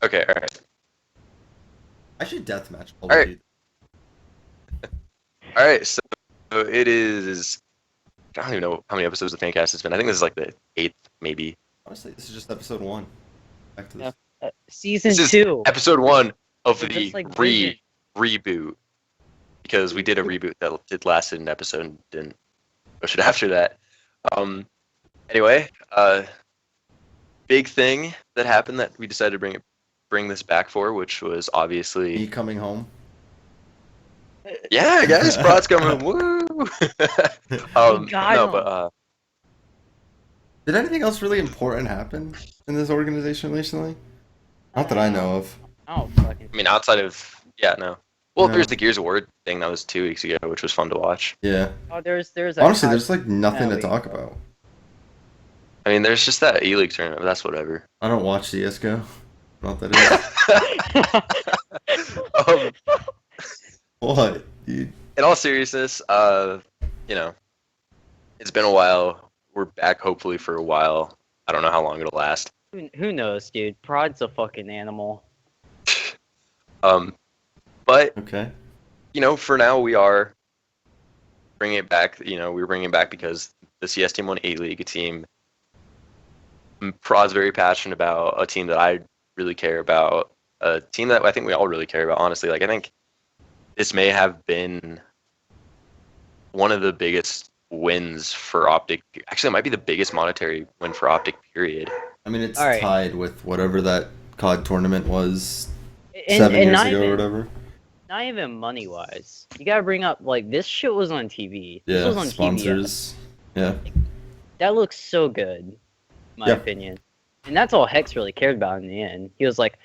Okay, all right. I should deathmatch all All of right. you. All right, so it is. I don't even know how many episodes of Fancast it's been. I think this is like the eighth, maybe. Honestly, this is just episode 1. Back to Yeah. this. Season This is 2. episode 1 of We're just the like Vision. reboot because we did a reboot that did lasted an episode and didn't push it after that. Anyway, big thing that happened that we decided to bring this back for, which was Me obviously coming home. yeah, guys, Brod's coming. Woo! got no, him. but Did anything else really important happen in this organization recently? Not that I know of. Oh, fucking. I mean, outside of no. Well, No. there's the Gears Award thing that was 2 weeks ago, which was fun to watch. Yeah. Oh, there's a Honestly, there's like nothing to we- talk about. I mean, there's just that ELeague tournament, but that's whatever. I don't watch CS:GO. Not that is. What, dude? In all seriousness, it's been a while. We're back hopefully for a while. I don't know how long it'll last. Who knows, dude? Prod's a fucking animal. But Okay. for now we are bringing it back. We're bringing it back because the CS team won ELeague, a team Prod's very passionate about, a team that I really care about, a team that I think we all really care about. Honestly, like I think this may have been one of the biggest wins for OpTic. Actually, it might be the biggest monetary win for OpTic. Period. I mean, it's All right. tied with whatever that COD tournament was And 7 years not ago or even, whatever. Not even money wise. You gotta bring up like this shit was on TV. This Yeah, was on sponsors. Yeah. That looks so good, in my Yeah. opinion. And that's all Hex really cared about in the end. He was like,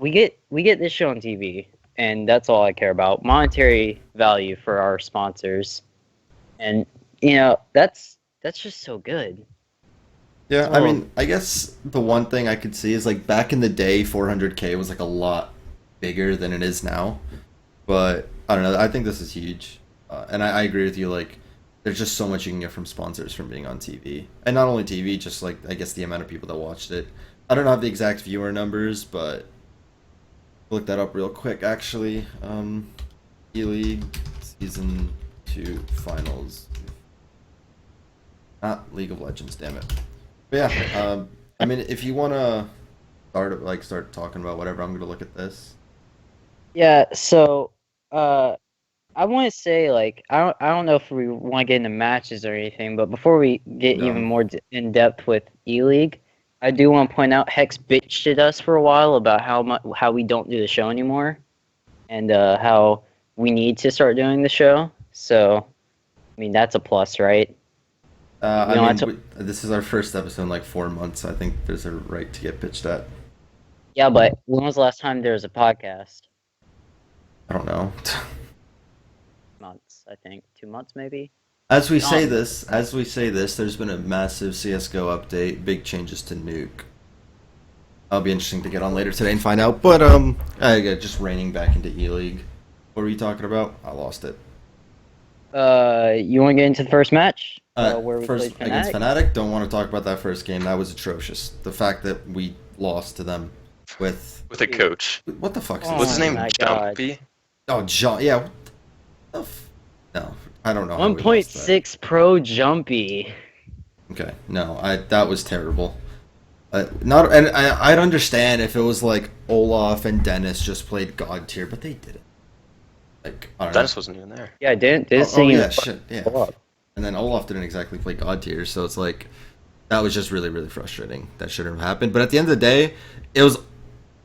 we get this show on TV, and that's all I care about. Monetary value for our sponsors, and that's just so good. Yeah, I Oh. mean, I guess the one thing I could see is like back in the day, 400K was like a lot bigger than it is now. But I don't know. I think this is huge, and I agree with you. Like, there's just so much you can get from sponsors from being on TV, and not only TV, just like I guess the amount of people that watched it. I don't have the exact viewer numbers, but look that up real quick. Actually, ELeague Season 2 Finals. Not League of Legends, damn it. But yeah, I mean, if you want to start talking about whatever, I'm gonna look at this. Yeah. So, I want to say like I don't know if we want to get into matches or anything, but before we get No. even more in depth with ELeague, I do want to point out Hex bitched at us for a while about how we don't do the show anymore, and how we need to start doing the show. So, I mean that's a plus, right? I No, mean, this is our first episode in like 4 months. I think there's a right to get pitched at. Yeah, but when was the last time there was a podcast? I don't know. Months, I think. 2 months, maybe. As we say Um, this, there's been a massive CS:GO update, big changes to Nuke. That'll be interesting to get on later today and find out. But just reining back into ELeague. What were you talking about? I lost it. You want to get into the first match? Where we First played against Fnatic? Fnatic, don't want to talk about that first game. That was atrocious. The fact that we lost to them with With a coach. what the fuck is Oh What's his this? name? my God. Jumpy. Oh, John. Yeah. What the no, I don't know. how we lost 1.6 Pro Jumpy. that. Okay, no, that was terrible. Not, and I'd understand if it was like Olaf and Dennis just played God tier, but they didn't. Like, I don't know. Dennis wasn't even there. Yeah, didn't Oh, sing yeah, shit, yeah. up. And then Olaf didn't exactly play God tier, so it's like that was just really, really frustrating. That shouldn't have happened. But at the end of the day, it was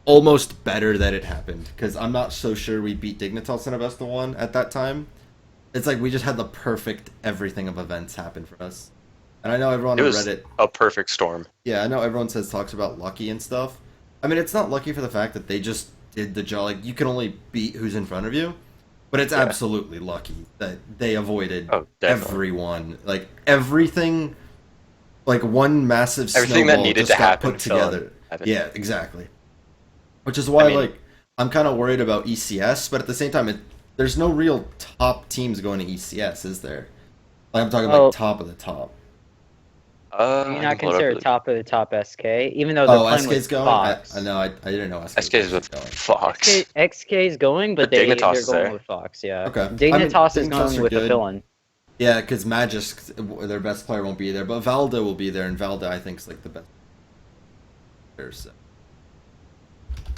almost better that it happened because I'm not so sure we beat Dignitas in a best of one at that time. It's like we just had the perfect everything of events happen for us. And I know everyone It on was Reddit. a perfect storm. Yeah, I know everyone talks about lucky and stuff. I mean, it's not lucky for the fact that they just did the job. Like, you can only beat who's in front of you, but it's absolutely lucky that they avoided Oh, definitely. everyone. Like everything, like one massive Everything that snowball needed just to got happen put fell together. happened. Yeah, exactly. Which is why, I mean- like, I'm kind of worried about ECS, but at the same time, there's no real top teams going to ECS, is there? Like, I'm talking Oh. like top of the top. Do you I not can pull it up consider really quick. top of the top SK, even though they're Oh, playing SK's with going. Fox? I know. I didn't know SK SK is was with going. Fox. XK is going, but But Dignitas they're is going there. with Fox. Yeah. Okay. Dignitas is Dignitas going are with a good. villain. Yeah, because Magisk, their best player, won't be there, but Valda will be there, and Valda I think is like the best player. So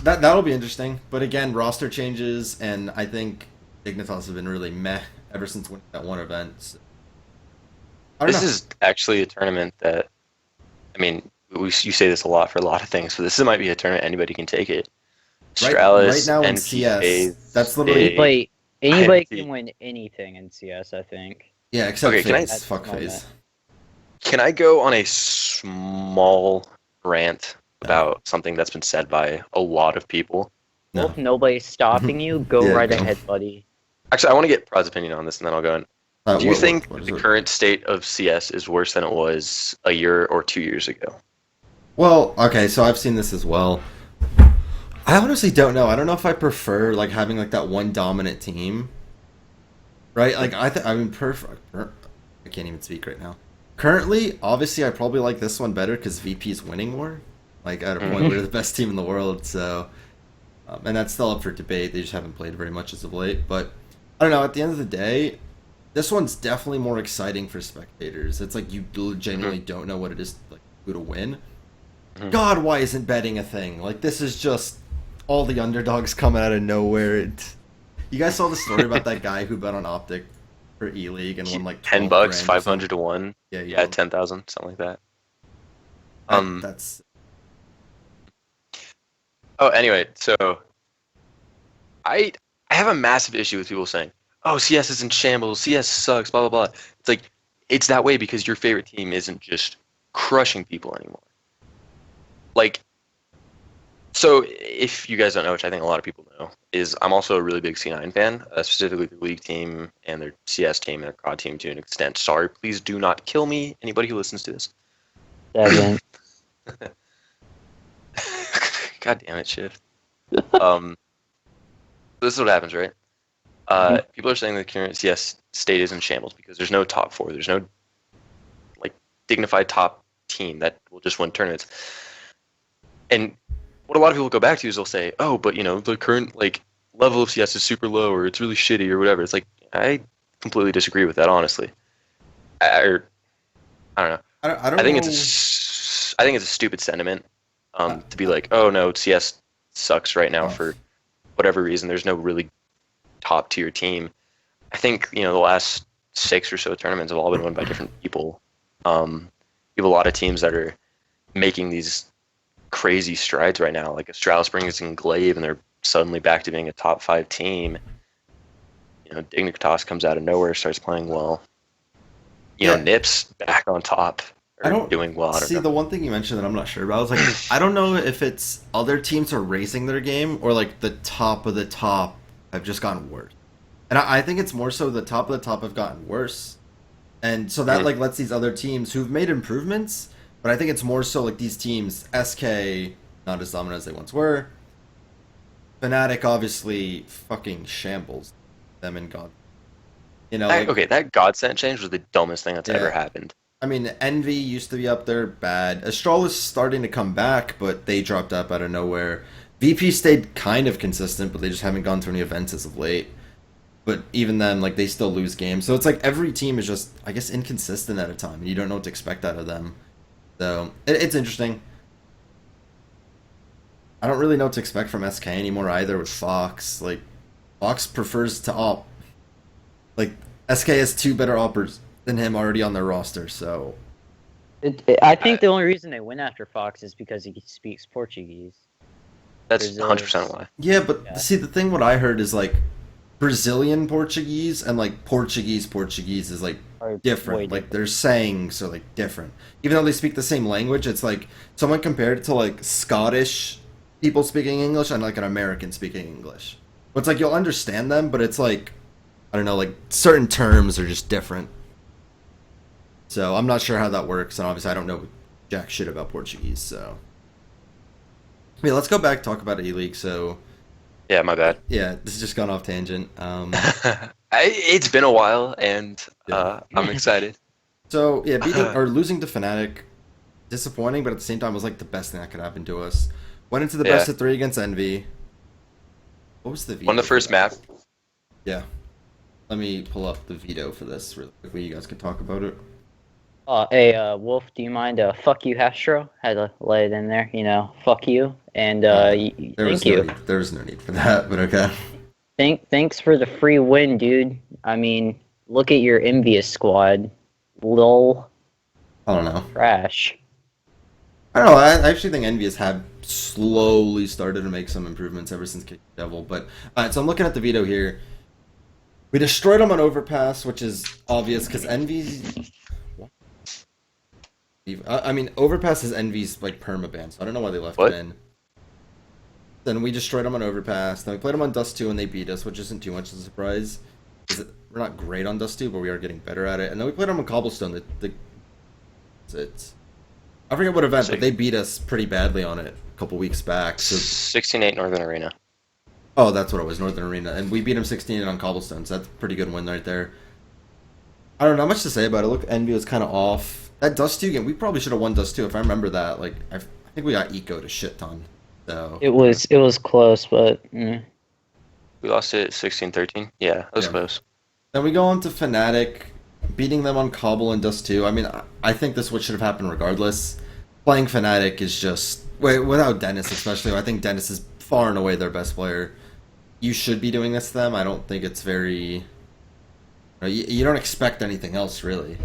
that'll be interesting. But again, roster changes, and I think Dignitas have been really meh ever since winning that one event. So, I don't This know. is actually a tournament that, I mean, you say this a lot for a lot of things, but this might be a tournament anybody can take it. Right Stralis, now in NP CS, that's FaZe, literally Big, Anybody NP. can win anything in CS. I think. yeah, except Okay, can I FaZe. Fuck moment. FaZe. can I go on a small rant No. about something that's been said by a lot of people? No. Well, if nobody's stopping you, go Yeah, right go. ahead, buddy. Actually, I want to get Prod's opinion on this, and then I'll go in. Do you think what is the it? current state of CS is worse than it was a year or 2 years ago? Well, okay, so I've seen this as well. I honestly don't know. I don't know if I prefer like having like that one dominant team, right? Like I mean, I can't even speak right now. Currently, obviously, I probably like this one better because VP's winning more. Like at a point, we're the best team in the world, so and that's still up for debate. They just haven't played very much as of late. But I don't know. At the end of the day, this one's definitely more exciting for spectators. It's like you genuinely don't know what it is like who to win. God, why isn't betting a thing? Like this is just all the underdogs coming out of nowhere. You guys saw the story about that guy who bet on OpTic for ELeague and won like $10, 12 grand or 500 to something? 1. Yeah, he Yeah, won. 10,000, something like that. That's Oh, anyway, so I I have a massive issue with people saying, "Oh, CS is in shambles. CS sucks." Blah blah blah. It's like it's that way because your favorite team isn't just crushing people anymore. Like, so if you guys don't know, which I think a lot of people know, is I'm also a really big C9 fan, specifically the League team and their CS team and their COD team to an extent. Sorry, please do not kill me. Anybody who listens to this. Seven. God damn it, Shift. This is what happens, right? People are saying the current CS state is in shambles because there's no top four. There's no like dignified top team that will just win tournaments. And what a lot of people go back to is they'll say, "Oh, but you know the current like level of CS is super low, or it's really shitty, or whatever." It's like I completely disagree with that, honestly. I don't know. I don't I think know. I think it's a stupid sentiment to be like, "Oh no, CS sucks right now for whatever reason." There's no really top tier team. I think the last 6 or so tournaments have all been won by different people. You have a lot of teams that are making these crazy strides right now, like Astralis brings in Glaive, and they're suddenly back to being a top 5 team. Dignitas comes out of nowhere, starts playing well. Nips back on top, doing well. I don't see know. the one thing you mentioned that I'm not sure about. I was like, I don't know if it's other teams are raising their game or like the top of the top have just gotten worse. And I think it's more so the top of the top have gotten worse, and so that like lets these other teams who've made improvements. But I think it's more so like these teams, SK, not as dominant as they once were. Fnatic obviously fucking shambles them and God. Okay, that Godsend change was the dumbest thing that's ever happened. I mean, Envy used to be up there bad. Astral is starting to come back, but they dropped up out of nowhere. VP stayed kind of consistent, but they just haven't gone through any events as of late. But even then, like, they still lose games. So it's like every team is just, I guess, inconsistent at a time, and you don't know what to expect out of them. So it's interesting. I don't really know what to expect from SK anymore either with Fox. Like, Fox prefers to op. Like, SK has 2 better oppers than him already on their roster, so... I think the only reason they went after Fox is because he speaks Portuguese. That's 100% why. Yeah, but see, the thing what I heard is, like, Brazilian Portuguese and, like, Portuguese is, like, different. Like, their sayings are, like, different. Even though they speak the same language, it's like, someone compared it to, like, Scottish people speaking English and, like, an American speaking English. But it's like, you'll understand them, but it's like, I don't know, like, certain terms are just different. So, I'm not sure how that works, and obviously I don't know jack shit about Portuguese, so... I mean, let's go back and talk about ELeague, so... Yeah, my bad. Yeah, this has just gone off tangent. It's been a while, and I'm excited. So yeah, beating or losing to Fnatic, disappointing, but at the same time, it was like the best thing that could happen to us. Went into the Yeah. best of 3 against Envy. What was the Won veto the for first that? map. Yeah, let me pull up the veto for this really quickly. You guys can talk about it. Hey, Wolf, do you mind? Fuck you, Hastro. Had to lay it in there. Fuck you, and There was thank no you. need. There was no need for that, but okay. Thanks for the free win, dude. I mean, look at your envious squad. Lol, I don't know. trash. I don't know. I actually think Envious have slowly started to make some improvements ever since Kick the Devil. But alright, so I'm looking at the veto here. We destroyed them on Overpass, which is obvious because Envy's. I mean, Overpass is Envy's like permaban, so I don't know why they left What? him in. Then we destroyed them on Overpass. Then we played them on Dust 2 and they beat us, which isn't too much of a surprise. We're not great on Dust 2, but we are getting better at it. And then we played them on Cobblestone. It's I forget what event, but they beat us pretty badly on it a couple weeks back. So 16-8 Northern Arena. oh, that's what it was, Northern Arena, and we beat them 16 on Cobblestone. So that's a pretty good win right there. I don't know, not much to say about it. Look, Envy was kind of off. That Dust 2 game, we probably should have won Dust 2 if I remember that. Like I think we got ecoed a shit ton. So It was close, but We lost it 16-13. Yeah, that was Yeah. close. then we go on to Fnatic, beating them on Cobble and Dust 2. I mean, I think this what should have happened regardless. Playing Fnatic is just without Dennis, especially. I think Dennis is far and away their best player. You should be doing this to them. I don't think it's very. You don't expect anything else, really.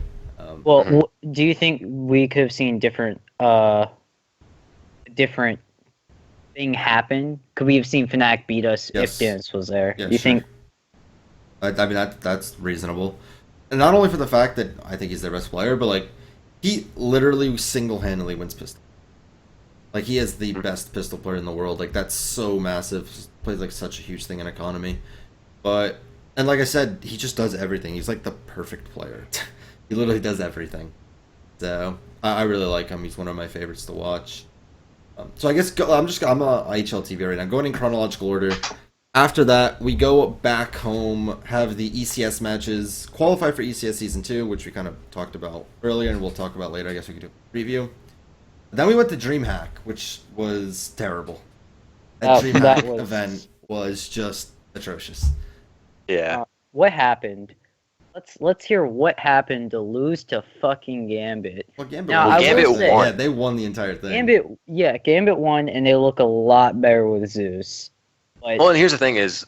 well, Mhm. do you think we could have seen different thing happen? Could we have seen Fnatic beat us Yes. if Dennis was there? Yeah, you sure. think? I mean that's reasonable, and not only for the fact that I think he's their best player, but like he literally single-handedly wins pistol. Like he is the best pistol player in the world. Like that's so massive. Plays like such a huge thing in economy, but and like I said, he just does everything. He's like the perfect player. He literally does everything. So I really like him. He's one of my favorites to watch. So I guess I'm a IHLTV right now. Going in chronological order. After that, we go back home, have the ECS matches, qualify for ECS Season 2, which we kind of talked about earlier, and we'll talk about later. I guess we could do a preview. Then we went to DreamHack, which was terrible. That DreamHack that was- event was just atrocious. Yeah. What happened? Let's hear what happened to lose to fucking Gambit. Well, Gambit, Now, won. I Gambit will say, won. Yeah, they won the entire thing. Gambit won, and they look a lot better with Zeus. But Well, and here's the thing is,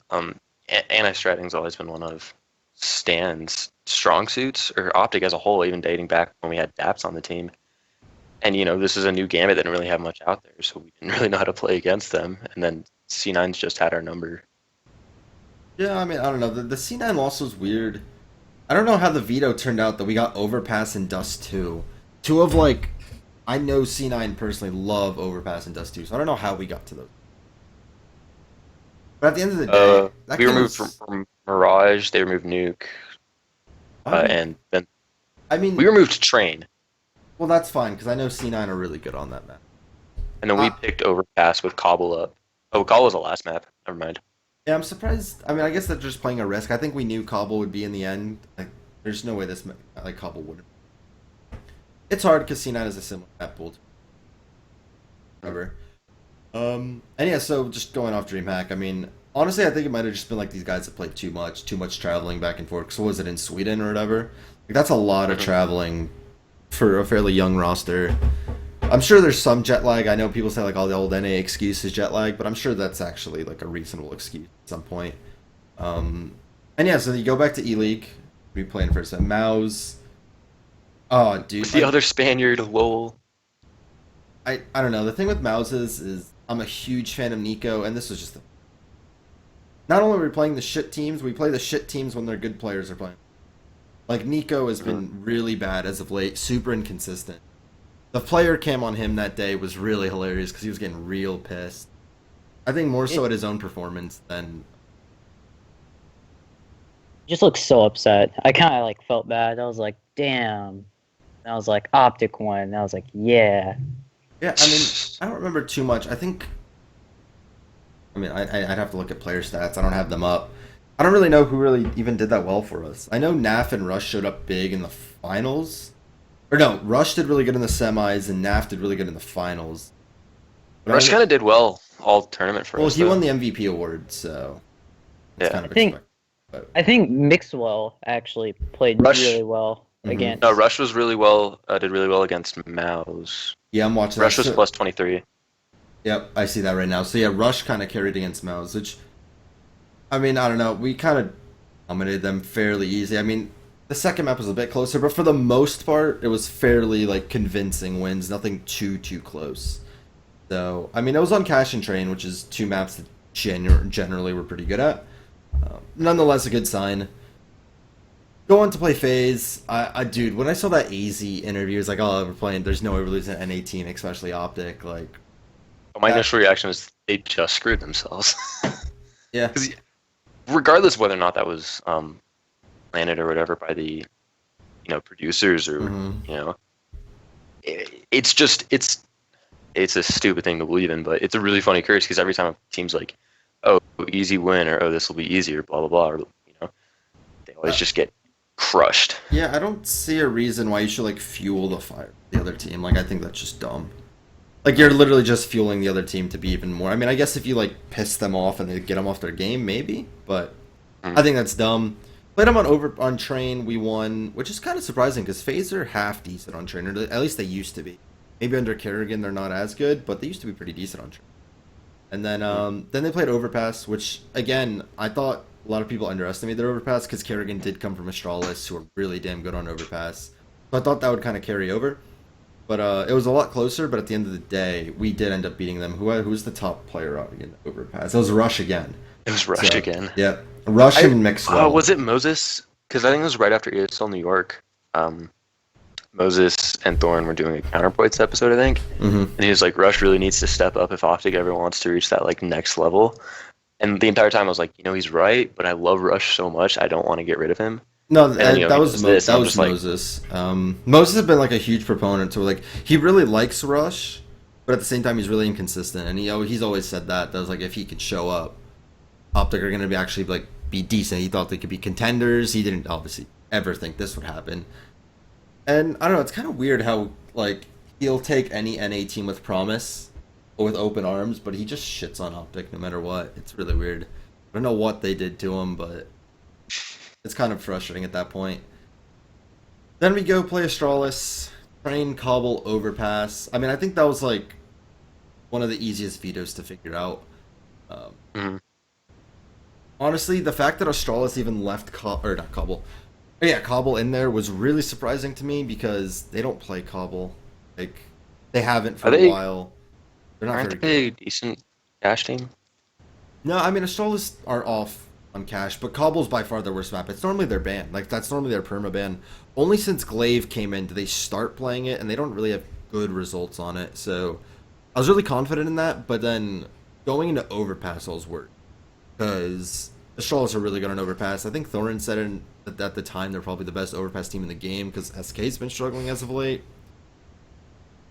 anti-stratting's always been one of Stan's strong suits, or OpTic as a whole, even dating back when we had Daps on the team. And, this is a new Gambit that didn't really have much out there, so we didn't really know how to play against them. And then C9's just had our number. Yeah, I mean, I don't know. The C9 loss was weird. I don't know how the veto turned out that we got Overpass and Dust 2. Two of, like, I know C9 personally love Overpass and Dust 2, so I don't know how we got to those. But at the end of the day, that We game removed was- from Mirage, they removed Nuke, and then I mean, we removed Train. well, that's fine, because I know C9 are really good on that map. And then we picked Overpass with Cobble up. Oh, Cobble was the last map. Never mind. Yeah, I'm surprised. I mean, I guess they're just playing a risk. I think we knew Cobble would be in the end. Like, there's no way Cobble wouldn't. It's hard because C9 is a similar map pool. Whatever. And yeah, so just going off DreamHack, I mean, honestly, I think it might have just been like these guys that played too much traveling back and forth. So was it in Sweden or whatever? Like, that's a lot of traveling for a fairly young roster. I'm sure there's some jet lag. I know people say like all the old NA excuse is jet lag, but I'm sure that's actually like a reasonable excuse at some point. And yeah, so you go back to ELeague. We play in first. Mouse. Oh, dude. The other Spaniard, lol. I don't know. The thing with Mouse is I'm a huge fan of Nico, and this was just not only are we playing the shit teams, we play the shit teams when their good players are playing. Like Nico has been really bad as of late, super inconsistent. The player cam on him that day was really hilarious because he was getting real pissed. I think more so at his own performance than. just looked so upset. I kind of like felt bad. I was like, damn. And I was like, OpTic won. And I was like, yeah. Yeah, I mean, I don't remember too much. I think. I mean, I'd have to look at player stats. I don't have them up. I don't really know who really even did that well for us. I know Naf and Rush showed up big in the finals. Or no, Rush did really good in the semis, and Naf did really good in the finals. But Rush kind of did well all tournament for well, us, he though. won the MVP award, so it's Yeah. kind of I think expected. But I think Mixwell actually played Rush- really well Mhm. against. No, Rush was really well. Did really well against Mouse. yeah, I'm watching Rush that. was So, plus 23. yep, I see that right now. So yeah, Rush kind of carried against Mouse, which I mean, I don't know. We kind of dominated them fairly easy. I mean, the second map was a bit closer, but for the most part, it was fairly like convincing wins. Nothing too close. So I mean, it was on Cash and Train, which is two maps that generally we're pretty good at. Nonetheless, a good sign. Go on to play Phase. Dude, when I saw that AZ interview, it's like, oh, we're playing. There's no way we're losing an NA team, especially OpTic. Like, But my initial reaction was they just screwed themselves. yeah, Because regardless of whether or not that was planted or whatever by the producers or Mhm. it's a stupid thing to believe in, but it's a really funny curse because every time a team's like, oh, easy win, or oh, this will be easier, blah blah blah, or they always just get crushed. yeah. I don't see a reason why you should like fuel the fire of the other team. Like, I think that's just dumb. Like, you're literally just fueling the other team to be even more. I mean, I guess if you like piss them off and they get them off their game, maybe. But I think that's dumb. Played them on Train. We won, which is kind of surprising because FaZe are half decent on Train, or at least they used to be. Maybe under Kerrigan they're not as good, but they used to be pretty decent on Train. And then they played Overpass, which again I thought a lot of people underestimated their Overpass because Kerrigan did come from Astralis, who are really damn good on Overpass. So I thought that would kind of carry over. But it was a lot closer, but at the end of the day, we did end up beating them. Who was the top player out again? Overpass. It was Rush again. It was Rush again. Yeah. Rush and Mixwell. Was it Moses? Because I think it was right after ESL New York. Moses and Thorn were doing a Counterpoints episode, I think. Mm-hmm. And he was like, Rush really needs to step up if OpTic ever wants to reach that like next level. And the entire time I was like, he's right, but I love Rush so much, I don't want to get rid of him. No, And, that was Moses. Moses. Moses has been like a huge proponent to like he really likes Rush, but at the same time he's really inconsistent, and he's always said that was like if he could show up, OpTic are going to be actually like be decent. He thought they could be contenders. He didn't obviously ever think this would happen. And I don't know, it's kind of weird how like he'll take any NA team with promise or with open arms, but he just shits on OpTic no matter what. It's really weird. I don't know what they did to him, but it's kind of frustrating at that point. Then we go play Astralis, Train, Cobble, Overpass. I mean, I think that was like one of the easiest vetoes to figure out. Honestly, the fact that Astralis even left Cobble in there was really surprising to me because they don't play Cobble. Like, they haven't for a while. They're not Aren't very they a decent cash team? No, I mean, Astralis are off on Cash, but Cobble's by far their worst map. It's normally their ban. Like, that's normally their perma ban. Only since GOW came in do they start playing it, and they don't really have good results on it. So, I was really confident in that, but then going into Overpass was worse. Because Astralis are really good on Overpass. I think Thorin said that at the time they're probably the best Overpass team in the game, because SK's been struggling as of late.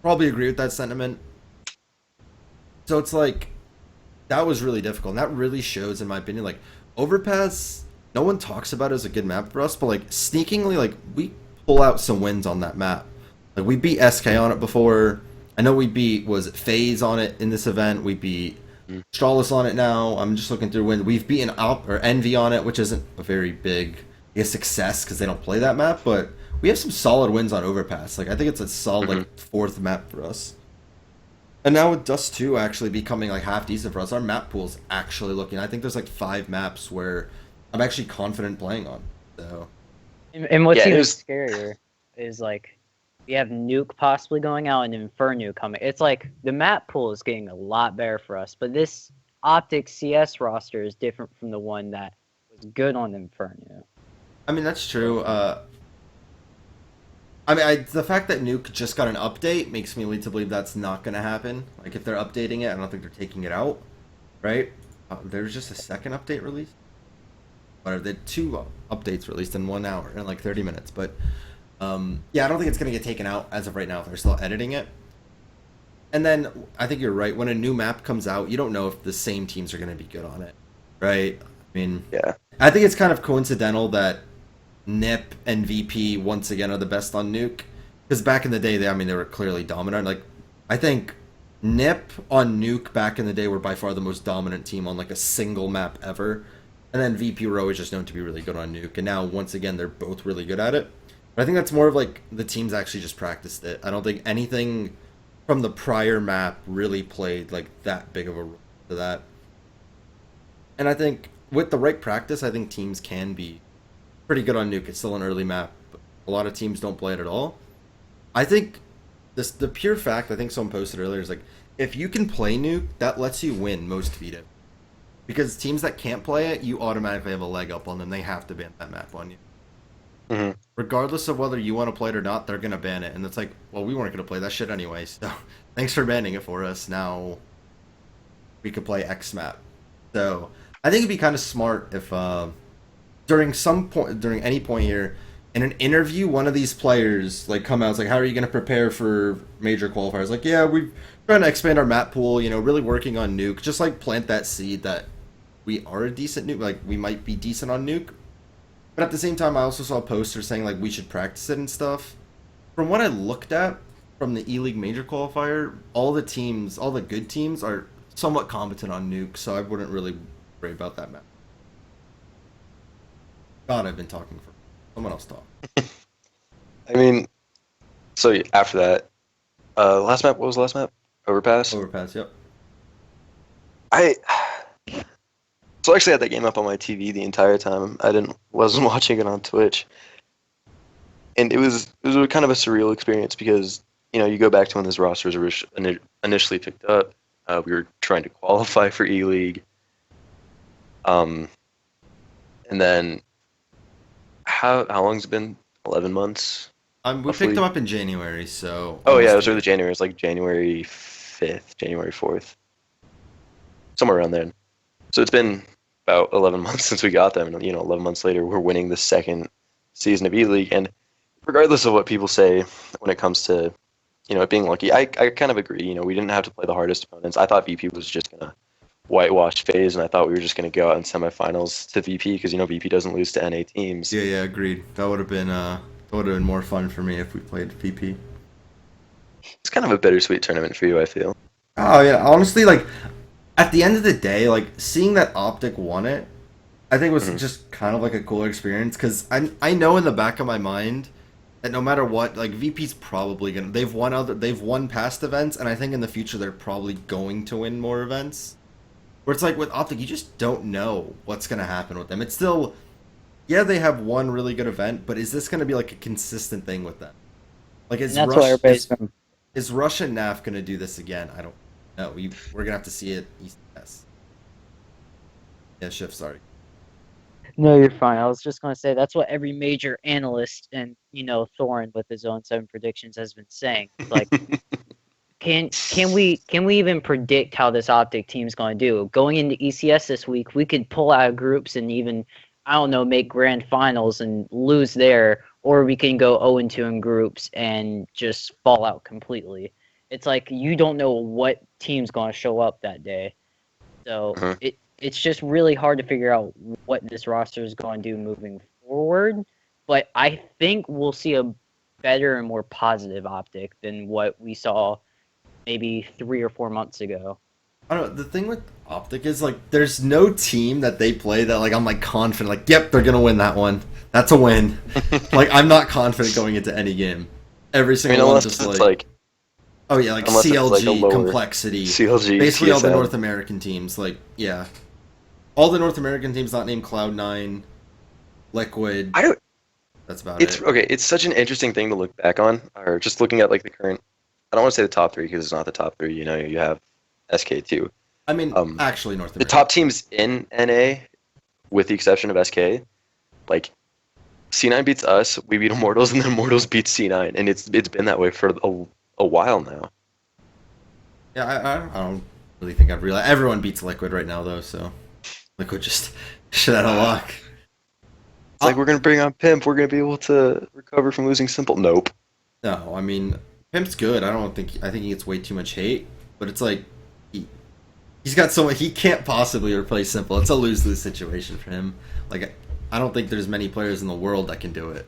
Probably agree with that sentiment. So it's like, that was really difficult. And that really shows, in my opinion, like, Overpass, no one talks about it as a good map for us, but like sneakingly, like we pull out some wins on that map. Like we beat SK on it before. I know we beat FaZe on it in this event. We beat Astralis on it now. I'm just looking through wins. We've beaten Envy on it, which isn't a very big success because they don't play that map, but we have some solid wins on Overpass. Like I think it's a solid like fourth map for us. And now with Dust 2 actually becoming like half decent for us, our map pool's actually looking. I think there's like 5 maps where I'm actually confident playing on. So, And what's even scarier is like we have Nuke possibly going out and Inferno coming. It's like the map pool is getting a lot better for us, but this OpTic CS roster is different from the one that was good on Inferno. I mean that's true. I mean, the fact that Nuke just got an update makes me lead to believe that's not going to happen. Like, if they're updating it, I don't think they're taking it out, right? There's just a second update released. Or there 2 updates released in 1 hour, in like 30 minutes. But, yeah, I don't think it's going to get taken out as of right now if they're still editing it. And then, I think you're right. When a new map comes out, you don't know if the same teams are going to be good on it, right? I mean, yeah. I think it's kind of coincidental that NIP and VP once again are the best on Nuke, because back in the day, they were clearly dominant. Like, I think Nip on Nuke back in the day were by far the most dominant team on like a single map ever. And then VP were always just known to be really good on Nuke. And now, once again, they're both really good at it. But I think that's more of like the teams actually just practiced it. I don't think anything from the prior map really played like that big of a role to that. And I think with the right practice, I think teams can be pretty good on Nuke. It's still an early map, but a lot of teams don't play it at all. I think the pure fact, I think someone posted earlier, is like, if you can play Nuke, that lets you win most VTIP. Because teams that can't play it, you automatically have a leg up on them. They have to ban that map on you. Mm-hmm. Regardless of whether you want to play it or not, they're going to ban it. And it's like, well, we weren't going to play that shit anyway, so thanks for banning it for us. Now we could play X map. So I think it'd be kind of smart if during any point here, in an interview, one of these players like come out, it's like, how are you going to prepare for major qualifiers? Like, yeah, we're trying to expand our map pool, really working on Nuke. Just like plant that seed that we are a decent Nuke, like we might be decent on Nuke. But at the same time, I also saw a poster saying like we should practice it and stuff. From what I looked at from the ELeague major qualifier, all the good teams are somewhat competent on Nuke, so I wouldn't really worry about that map. God, I've been talking for someone else talk. I mean, so after that, last map. What was the last map? Overpass. Overpass. Yep. So I actually had that game up on my TV the entire time. Wasn't watching it on Twitch, and it was kind of a surreal experience because you go back to when this roster was initially picked up. We were trying to qualify for ELeague, and then how long's it been? 11 months. We picked them up in January, so. Oh yeah, it was early January. It was like January 5th, January 4th, somewhere around there. So it's been about 11 months since we got them, and 11 months later, we're winning the second season of ELeague. And regardless of what people say when it comes to, it being lucky, I kind of agree. We didn't have to play the hardest opponents. I thought VP was just gonna whitewash FaZe, and I thought we were just gonna go out in semifinals to VP because VP doesn't lose to NA teams. Yeah, agreed. That would have been more fun for me if we played VP. It's kind of a bittersweet tournament for you, I feel. Oh yeah, honestly, like at the end of the day, like seeing that OpTic won it, I think was just kind of like a cooler experience because I know in the back of my mind that no matter what, like VP's probably gonna they've won past events, and I think in the future they're probably going to win more events. Where it's like with OpTic, you just don't know what's gonna happen with them. It's still, yeah, they have one really good event, but is this gonna be like a consistent thing with them? Like is Rush and NAF gonna do this again? I don't know. We're gonna have to see it. ECS. Yeah, Shift. Sorry. No, you're fine. I was just going to say that's what every major analyst and Thorin with his own 7 predictions has been saying. Like, can we even predict how this OpTic team's going to do? Going into ECS this week, we could pull out of groups and even make grand finals and lose there, or we can go 0-2 in groups and just fall out completely. It's like you don't know what team's going to show up that day, so it's just really hard to figure out what this roster is going to do moving forward. But I think we'll see a better and more positive OpTic than what we saw maybe 3 or 4 months ago. I don't know. The thing with OpTic is like there's no team that they play that like I'm like confident like yep they're gonna win that one. That's a win. Like I'm not confident going into any game. Every single one just like oh yeah, like CLG, like Complexity, CLG, basically TSM. All the North American teams. Like yeah, all the North American teams not named Cloud9, Liquid. That's about it. Okay, it's such an interesting thing to look back on, or just looking at like the current. I don't want to say the top 3 because it's not the top 3. You have SK2. I mean, actually, North America. The top teams in NA, with the exception of SK, like C9 beats us, we beat Immortals, and then Immortals beats C9, and it's been that way for a while now. Yeah, I don't really think I've realized everyone beats Liquid right now though, so Liquid just shit out of luck. It's like we're gonna bring on Pimp, we're gonna be able to recover from losing Simple. Nope. No, I mean Pimp's good. I think he gets way too much hate, but it's like he's got so much. He can't possibly replace Simple. It's a lose-lose situation for him. Like I don't think there's many players in the world that can do it,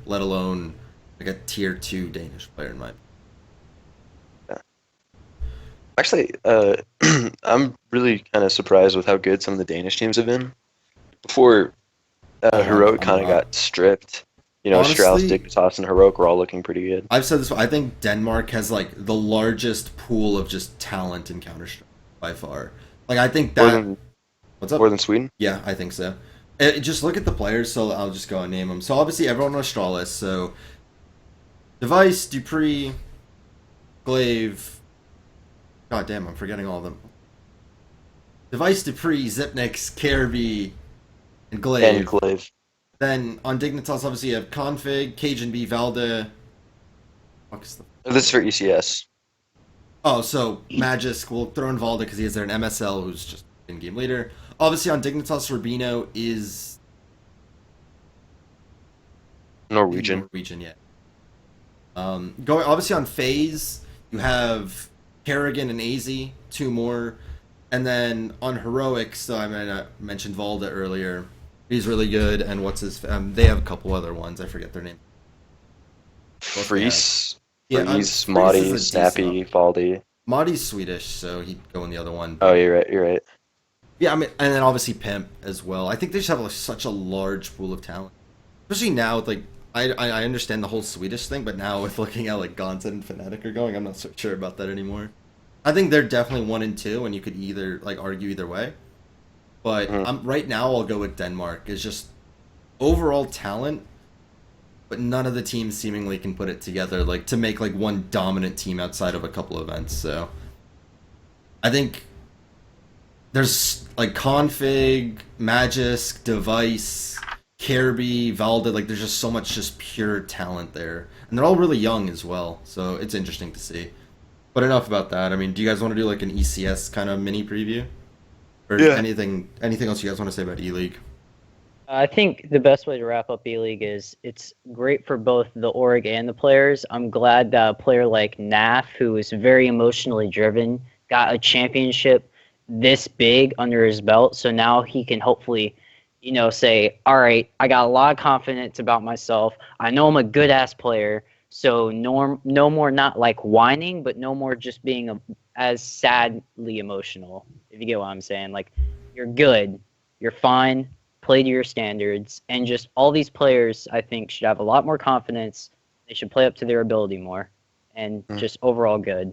let alone like a tier 2 Danish player in my opinion. Actually, I'm really kind of surprised with how good some of the Danish teams have been. Before Heroic I'm kind of not. got stripped, you know, Strauss, Honestly, Dignitas, and Heroic were all looking pretty good. I've said this. I think Denmark has like the largest pool of just talent in Counter Strike by far. Like I think More that. than What's up? more than Sweden. Yeah, I think so. Just look at the players. So I'll just go and name them. So obviously everyone knows Stralis. So Device, Dupree, Glaive. God damn, I'm forgetting all of them. Device, Dupree, Zipnix, Carby, and Glaive. And Glaive. Then on Dignitas, obviously you have Config, Cajun B, Valda. Fuck's the This is for ECS. Oh, so Magisk will throw in Valda because he has there an MSL who's just in-game leader. Obviously on Dignitas, Rubino is Norwegian. Norwegian, yeah. Going obviously on FaZe, you have Kerrigan and AZ, two more. And then on Heroics, so I mentioned Valda earlier. He's really good, and what's his? They have a couple other ones. I forget their name. Freeze. Yeah, Freeze, Freeze Madi, is a Snappy, decent. Faldi. Madi's Swedish, so he'd go in the other one. Oh, you're right. You're right. Yeah, I mean, and then obviously Pimp as well. I think they just have like, such a large pool of talent, especially now with like I understand the whole Swedish thing, but now with looking at like Gonzet and Fnatic are going, I'm not so sure about that anymore. I think they're definitely 1 and 2, and you could either like argue either way. But right now I'll go with Denmark. It's just overall talent, but none of the teams seemingly can put it together like to make like one dominant team outside of a couple events. So I think there's like Config, Magisk, Device, Kirby, Valda. Like there's just so much just pure talent there, and they're all really young as well. So it's interesting to see. But enough about that. I mean, do you guys want to do like an ECS kind of mini preview, or Yeah. anything else you guys want to say about ELeague? I think the best way to wrap up ELeague is it's great for both the org and the players. I'm glad that a player like Naf, who is very emotionally driven, got a championship this big under his belt. So now he can hopefully, say, all right, I got a lot of confidence about myself. I know I'm a good ass player. So no more not like whining, but no more just being as sadly emotional, if you get what I'm saying. Like, you're good, you're fine, play to your standards, and just all these players, I think, should have a lot more confidence. They should play up to their ability more, and just overall good.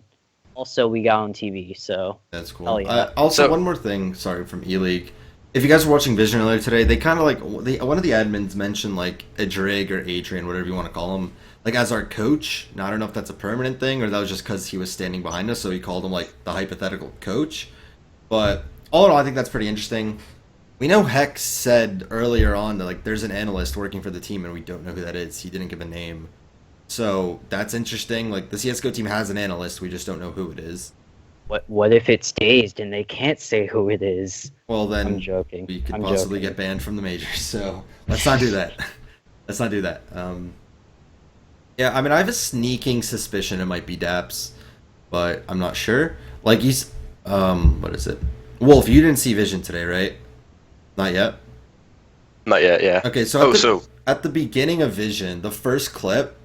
Also, we got on TV, so That's cool. hell yeah. Also, one more thing. Sorry, from ELeague. If you guys were watching Vision earlier today, they kind of like one of the admins mentioned like a Drig or Adrian, whatever you want to call him, like as our coach. Now I don't know if that's a permanent thing or that was just because he was standing behind us, so he called him like the hypothetical coach. But all in all, I think that's pretty interesting. We know Hex said earlier on that like there's an analyst working for the team and we don't know who that is. He didn't give a name. So that's interesting. Like the CSGO team has an analyst, we just don't know who it is. What if it's dazed and they can't say who it is? Well then I'm joking. we could I'm possibly joking. get banned from the majors, so let's not do that. Let's not do that. Yeah, I mean I have a sneaking suspicion it might be Daps, but I'm not sure. Like he's what is it? Wolf, you didn't see Vision today, right? Not yet? Not yet. Yeah. Okay, so So at the beginning of Vision, the first clip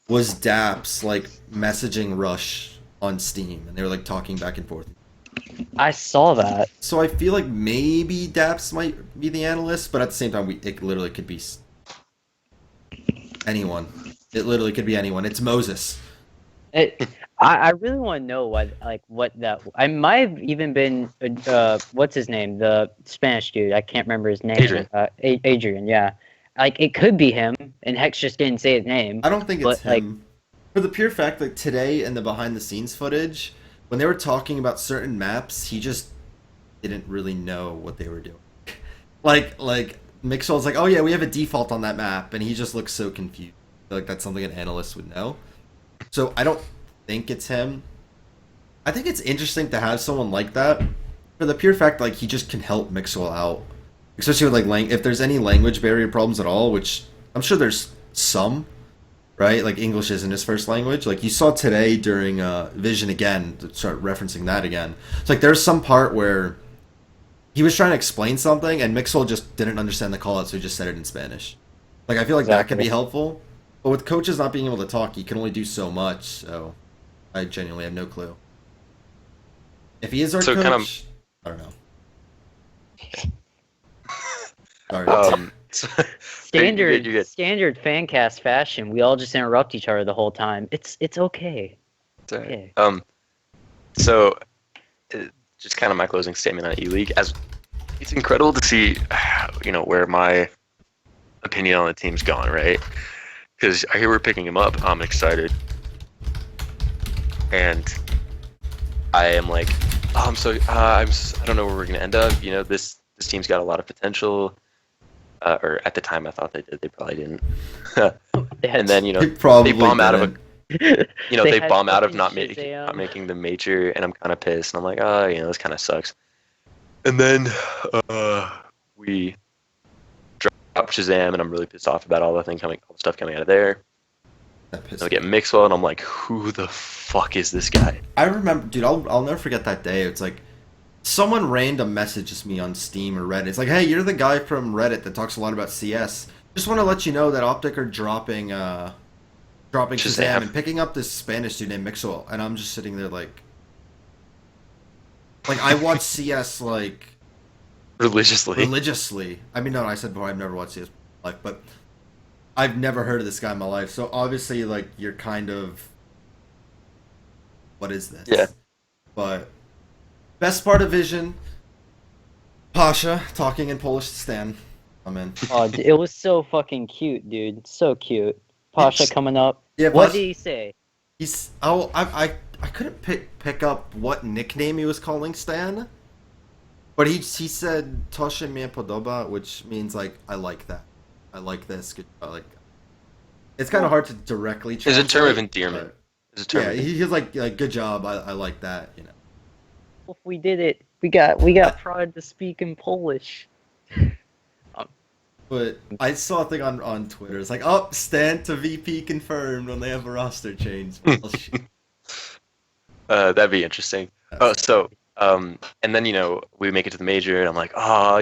was Daps like messaging Rush on Steam, and they were like talking back and forth. I saw that. So I feel like maybe Daps might be the analyst, but at the same time, it literally could be anyone. It literally could be anyone. It's Moses. I really want to know what that. I might have even been what's his name, the Spanish dude. I can't remember his name. Adrian. Adrian, yeah. Like it could be him, and Hex just didn't say his name. I don't think it's But, him. For the pure fact, like today in the behind the scenes footage, when they were talking about certain maps, he just didn't really know what they were doing. like Mixwell's like, oh yeah, we have a default on that map, and he just looks so confused. I feel like that's something an analyst would know. So I don't think it's him. I think it's interesting to have someone like that for the pure fact like he just can help Mixwell out, especially with like if there's any language barrier problems at all, which I'm sure there's some. Right, like English isn't his first language. Like you saw today during Vision again, to start referencing that again. It's like there's some part where he was trying to explain something, and Mixwell just didn't understand the call out, so he just said it in Spanish. Like I feel like that could be helpful. But with coaches not being able to talk, you can only do so much. So I genuinely have no clue. If he is our So coach, kind of- I don't know. Sorry. So, Standard you get standard fancast fashion. We all just interrupt each other the whole time. It's okay. Okay. So, just kind of my closing statement on ELeague. As it's incredible to see, where my opinion on the team's gone, right? Because I hear we're picking him up. I'm excited, and I am like, oh, I don't know where we're gonna end up. This team's got a lot of potential. Or at the time, I thought they did. They probably didn't. And then they bomb out of a. They bomb out of not making the major, and I'm kind of pissed. And I'm like, this kind of sucks. And then we drop Shazam, and I'm really pissed off about all the stuff coming out of there. And we get Mixwell, and I'm like, who the fuck is this guy? I remember, dude. I'll never forget that day. It's like someone random messages me on Steam or Reddit. It's like, hey, you're the guy from Reddit that talks a lot about CS. Just want to let you know that OpTic are dropping Shazam and picking up this Spanish dude named Mixwell, and I'm just sitting there like I watch CS like religiously. I mean, no, I said before I've never watched CS in my life, but I've never heard of this guy in my life. So obviously, like, you're kind of, what is this? Yeah. But best part of Vision, Pasha talking in Polish to Stan. I'm in. Oh, it was so fucking cute, dude. So cute. Pasha coming up. Yeah, what did he say? I couldn't pick up what nickname he was calling Stan, but he said "Toshe mnie podoba," which means like I like that, I like this. It's kind of hard to directly translate. It's a term of endearment. Yeah, he's like good job. I like that. If we did it, we got pride to speak in Polish. But I saw a thing on Twitter. It's like, oh, Stan to VP confirmed when they have a roster change. That'd be interesting. And then we make it to the major, and I'm like,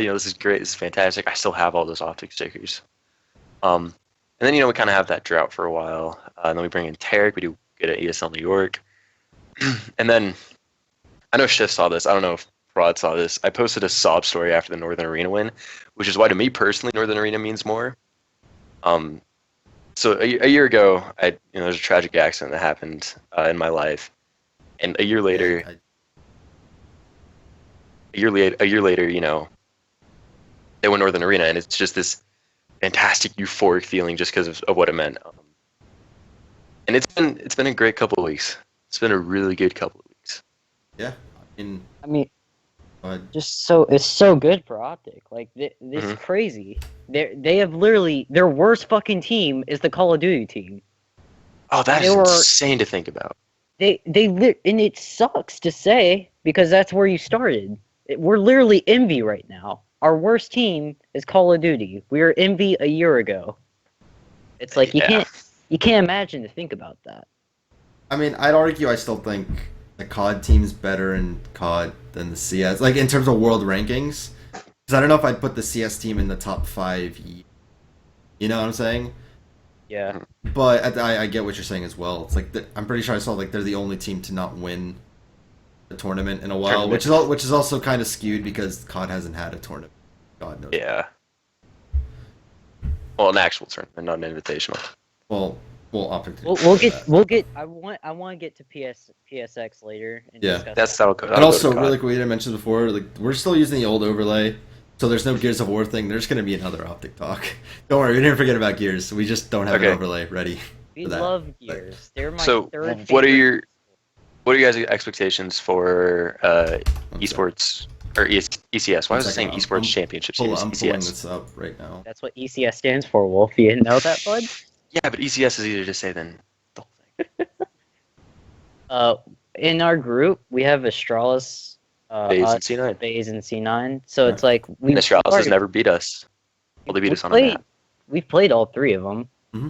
this is great, this is fantastic. I still have all those OpTic stickers. And then we kind of have that drought for a while. And then we bring in Tarek. We do good at ESL New York. And then I know Shift saw this. I don't know if Prod saw this. I posted a sob story after the Northern Arena win, which is why to me personally Northern Arena means more. So a year ago, there's a tragic accident that happened in my life, and a year later, they won Northern Arena, and it's just this fantastic euphoric feeling just because of what it meant. And it's been a great couple of weeks. It's been a really good couple of weeks. Yeah, I mean, it's so good for OpTic. Like this is crazy. They have literally their worst fucking team is the Call of Duty team. Oh, that is insane to think about. And it sucks to say because that's where you started. We're literally envy right now. Our worst team is Call of Duty. We were envy a year ago. It's like you can't imagine to think about that. I mean, I'd argue I still think the COD team's better in COD than the CS, like in terms of world rankings. Because I don't know if I'd put the CS team in the top 5. You know what I'm saying? Yeah. But I get what you're saying as well. It's like I'm pretty sure I saw like they're the only team to not win a tournament in a while, which is also kind of skewed because COD hasn't had a tournament. God knows. Yeah. Well, an actual tournament, not an invitational. Well, OpTic. We'll get. I want to get to PSX later. And that'll go. And also, really quick, I mentioned before, like we're still using the old overlay, so there's no Gears of War thing. There's gonna be another OpTic talk. Don't worry, we didn't forget about Gears. We just don't have an overlay ready. We love Gears. They're my third. What are your guys' expectations for esports or ECS? Why was I saying esports championships? I'm pulling this up right now. That's what ECS stands for, Wolf. You didn't know that, bud? Yeah, but ECS is easier to say than the whole whole thing. In our group, we have Astralis, FaZe and C9. FaZe and C9. So it's like Astralis has never beat us. Well, they beat us on a map. We've played all three of them. Mm-hmm.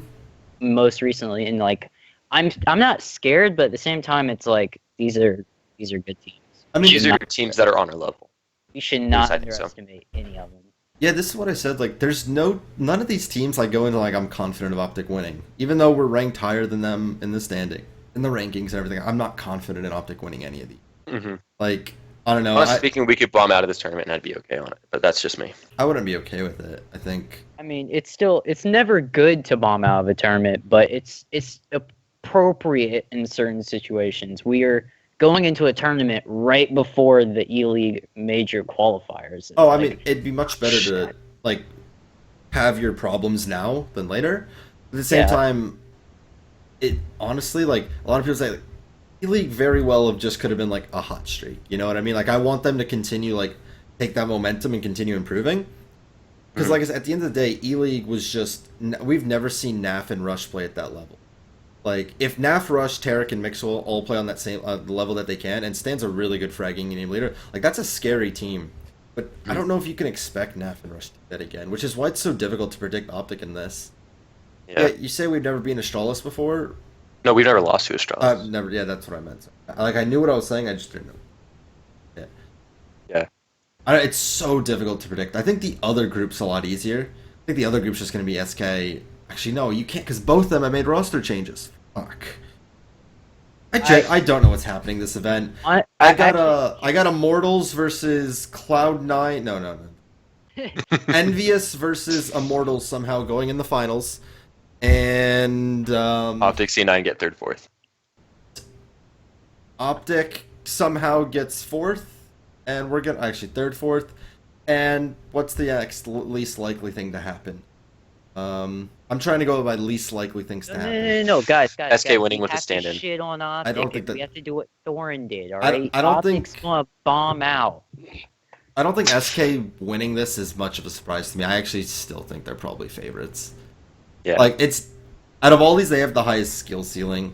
Most recently, and like I'm not scared, but at the same time, it's like these are good teams. I mean, these are teams that are on our level. We should not underestimate any of them. Yeah, this is what I said. Like, there's none of these teams like go into like I'm confident of OpTic winning, even though we're ranked higher than them in the standing, in the rankings and everything. I'm not confident in OpTic winning any of these. Mm-hmm. Like, I don't know. Honestly speaking, we could bomb out of this tournament and I'd be okay on it, but that's just me. I wouldn't be okay with it. I think. I mean, it's never good to bomb out of a tournament, but it's appropriate in certain situations. We are going into a tournament right before the ELeague major qualifiers. Oh, Like, I mean, it'd be much better to like have your problems now than later. At the same Yeah. time, it honestly like a lot of people say like, ELeague very well have just could have been like a hot streak. You know what I mean? Like I want them to continue like take that momentum and continue improving. Because like I said, at the end of the day, ELeague was just we've never seen NAF and Rush play at that level. Like if NAF, Rush, Tarek, and Mixwell all play on that same the level that they can, and Stan's a really good fragging game leader, like that's a scary team. But I don't know if you can expect NAF and Rush to do that again, which is why it's so difficult to predict OpTic in this. Yeah. You say we've never been Astralis before. No, we've never lost to Astralis. Never. Yeah, that's what I meant. Like I knew what I was saying, I just didn't know. Yeah. Yeah. It's so difficult to predict. I think the other group's a lot easier. I think the other group's just going to be SK. Actually, no, you can't because both of them have made roster changes. Fuck. I don't know what's happening this event. I got Immortals versus Cloud9. No. Envious versus Immortals somehow going in the finals. And OpTic C9 get third, fourth. OpTic somehow gets fourth. And we're gonna actually third, fourth, and what's the next least likely thing to happen? I'm trying to go by least likely things to happen. No, guys, SK winning we with the have to stand-in. shit on OpTic. I don't think that we have to do what Thorin did. All I right, don't OpTic's think gonna bomb out. I don't think SK winning this is much of a surprise to me. I actually still think they're probably favorites. Yeah. Like it's out of all these, they have the highest skill ceiling.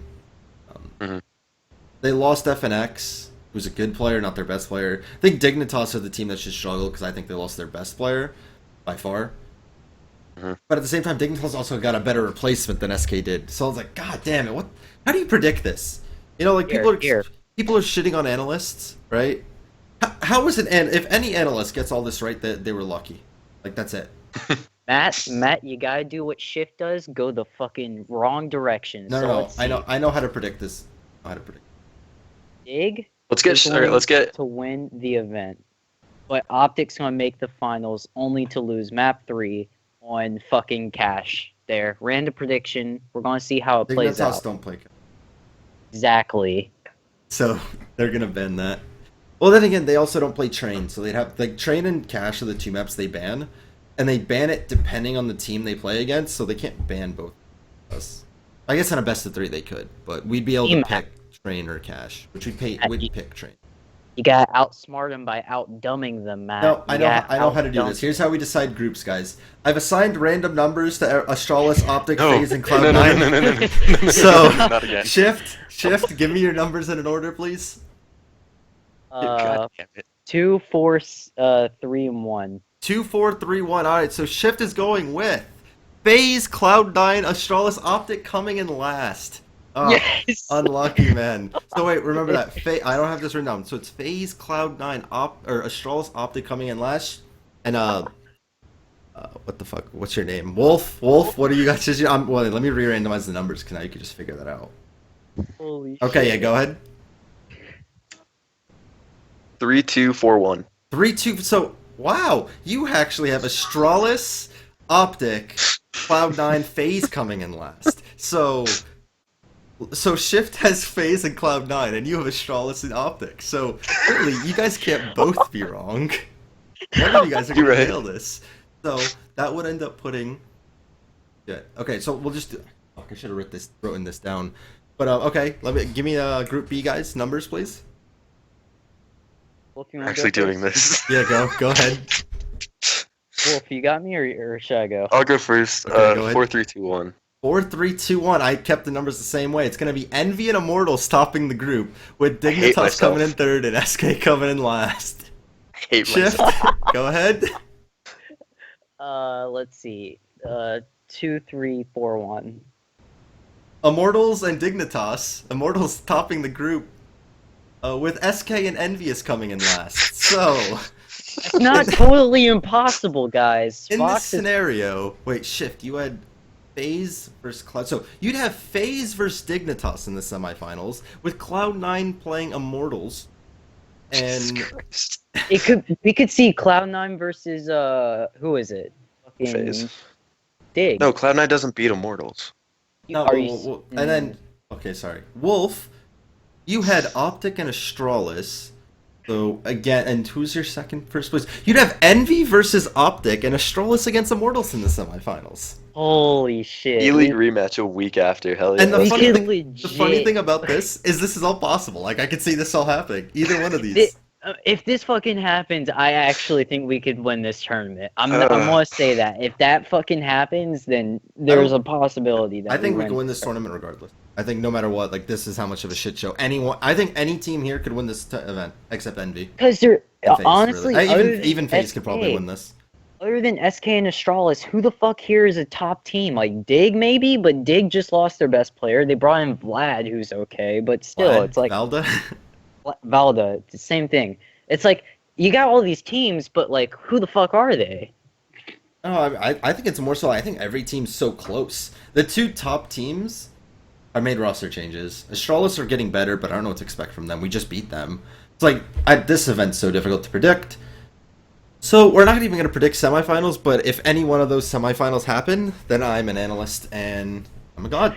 They lost FNX, who's a good player, not their best player. I think Dignitas are the team that should struggle because I think they lost their best player by far. But at the same time, Dignitas also got a better replacement than SK did. So I was like, God damn it! How do you predict this? You know, like people are shitting on analysts, right? How is it? And if any analyst gets all this right, they were lucky. Like that's it. Matt, you gotta do what Shift does. Go the fucking wrong direction. No. I know how to predict this. I know how to predict. Dig. Let's get to win the event, but OpTic's gonna make the finals only to lose map 3 on fucking Cash. There, random prediction. We're gonna see how it plays out. Don't play. Exactly. So they're gonna ban that. Well, then again, they also don't play Train, so they'd have like Train and Cash are the two maps they ban, and they ban it depending on the team they play against, so they can't ban both of us. I guess on a best of 3 they could, but we'd be able to pick Train or Cash, which we'd pick Train. You gotta outsmart them by outdumbing them, Matt. No, I know how to do this. Here's how we decide groups, guys. I've assigned random numbers to Astralis, OpTic, FaZe, and Cloud9. No. So, Not again. Shift, give me your numbers in an order, please. God damn it. 2, 4, 3, and 1. 2, 4, 3, 1. All right, so Shift is going with FaZe, Cloud9, Astralis, OpTic coming in last. Oh, Yes. Unlucky, man. So wait, remember that. I don't have this written down. So it's FaZe, Cloud9, or Astralis, OpTic coming in last, and what the fuck? What's your name? Wolf. What are you guys? Well, let me re-randomize the numbers because now you can just figure that out. Holy Okay, shit. yeah, go ahead. 3, 2, 4, 1. 3, 2. So wow, you actually have Astralis, OpTic, Cloud9, FaZe coming in last. So Shift has FaZe and Cloud9, and you have Astralis and OpTic. So really, you guys can't both be wrong. One of you guys are gonna nail this. So that would end up putting. Yeah. Okay. So we'll just do. Fuck, I should have written this down. But okay, give me Group B guys numbers, please. Wolf, you wanna Actually go doing first? this. Yeah, go ahead. Wolf, you got me, or should I go? I'll go first. Okay, go ahead. 4, 3, 2, 1. 4, 3, 2, 1. I kept the numbers the same way. It's gonna be Envy and Immortals topping the group, with Dignitas coming in third and SK coming in last. I hate Shift, myself. go ahead. Let's see. 2, 3, 4, 1. Immortals and Dignitas. Immortals topping the group, with SK and Envious coming in last. So, It's not totally impossible, guys. In this Fox is scenario, wait, Shift, you had FaZe versus Cloud. So you'd have FaZe versus Dignitas in the semifinals, with Cloud9 playing Immortals. And we could see Cloud9 versus who is it? Fucking FaZe. Dig. No, Cloud9 doesn't beat Immortals. no, Are you? and then okay, sorry, Wolf. You had OpTic and Astralis. So again, and who's your first place? You'd have Envy versus OpTic and Astralis against Immortals in the semifinals. Holy shit! ELeague rematch a week after. Hell yeah. And the We funny, could the funny thing about this is all possible. Like I could see this all happening. Either one of these. If this fucking happens, I actually think we could win this tournament. I'm gonna say that. If that fucking happens, then there's a possibility that I think we win. can win this tournament regardless. I think no matter what, like this is how much of a shit show. I think any team here could win this event except Envy. Because they're And FaZe, honestly, really. Even FaZe could probably win this. Other than SK and Astralis, who the fuck here is a top team? Like Dig maybe, but Dig just lost their best player. They brought in Vlad, who's okay, but still, it's like Valda. Valda, it's the same thing. It's like you got all these teams, but like who the fuck are they? No, I think it's more so. I think every team's so close. The two top teams have made roster changes. Astralis are getting better, but I don't know what to expect from them. We just beat them. It's like this event's so difficult to predict. So we're not even going to predict semifinals, but if any one of those semifinals happen, then I'm an analyst and I'm a god.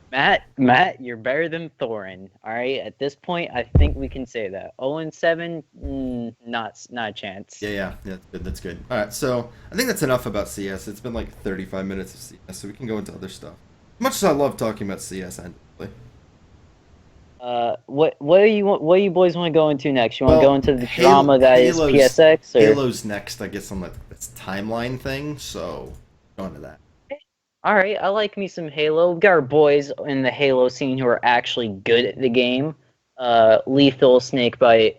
Matt, you're better than Thorin. All right, at this point, I think we can say that. 0-7, not a chance. Yeah, that's good. That's good. All right, so I think that's enough about CS. It's been like 35 minutes of CS, so we can go into other stuff. As much as I love talking about CS endlessly. What do you boys want to go into next? You want to go into the drama that is Halo's, PSX? Or? Halo's next, I guess, on this timeline thing. So go into that. All right, I like me some Halo. We got our boys in the Halo scene who are actually good at the game. Lethal, Snakebite,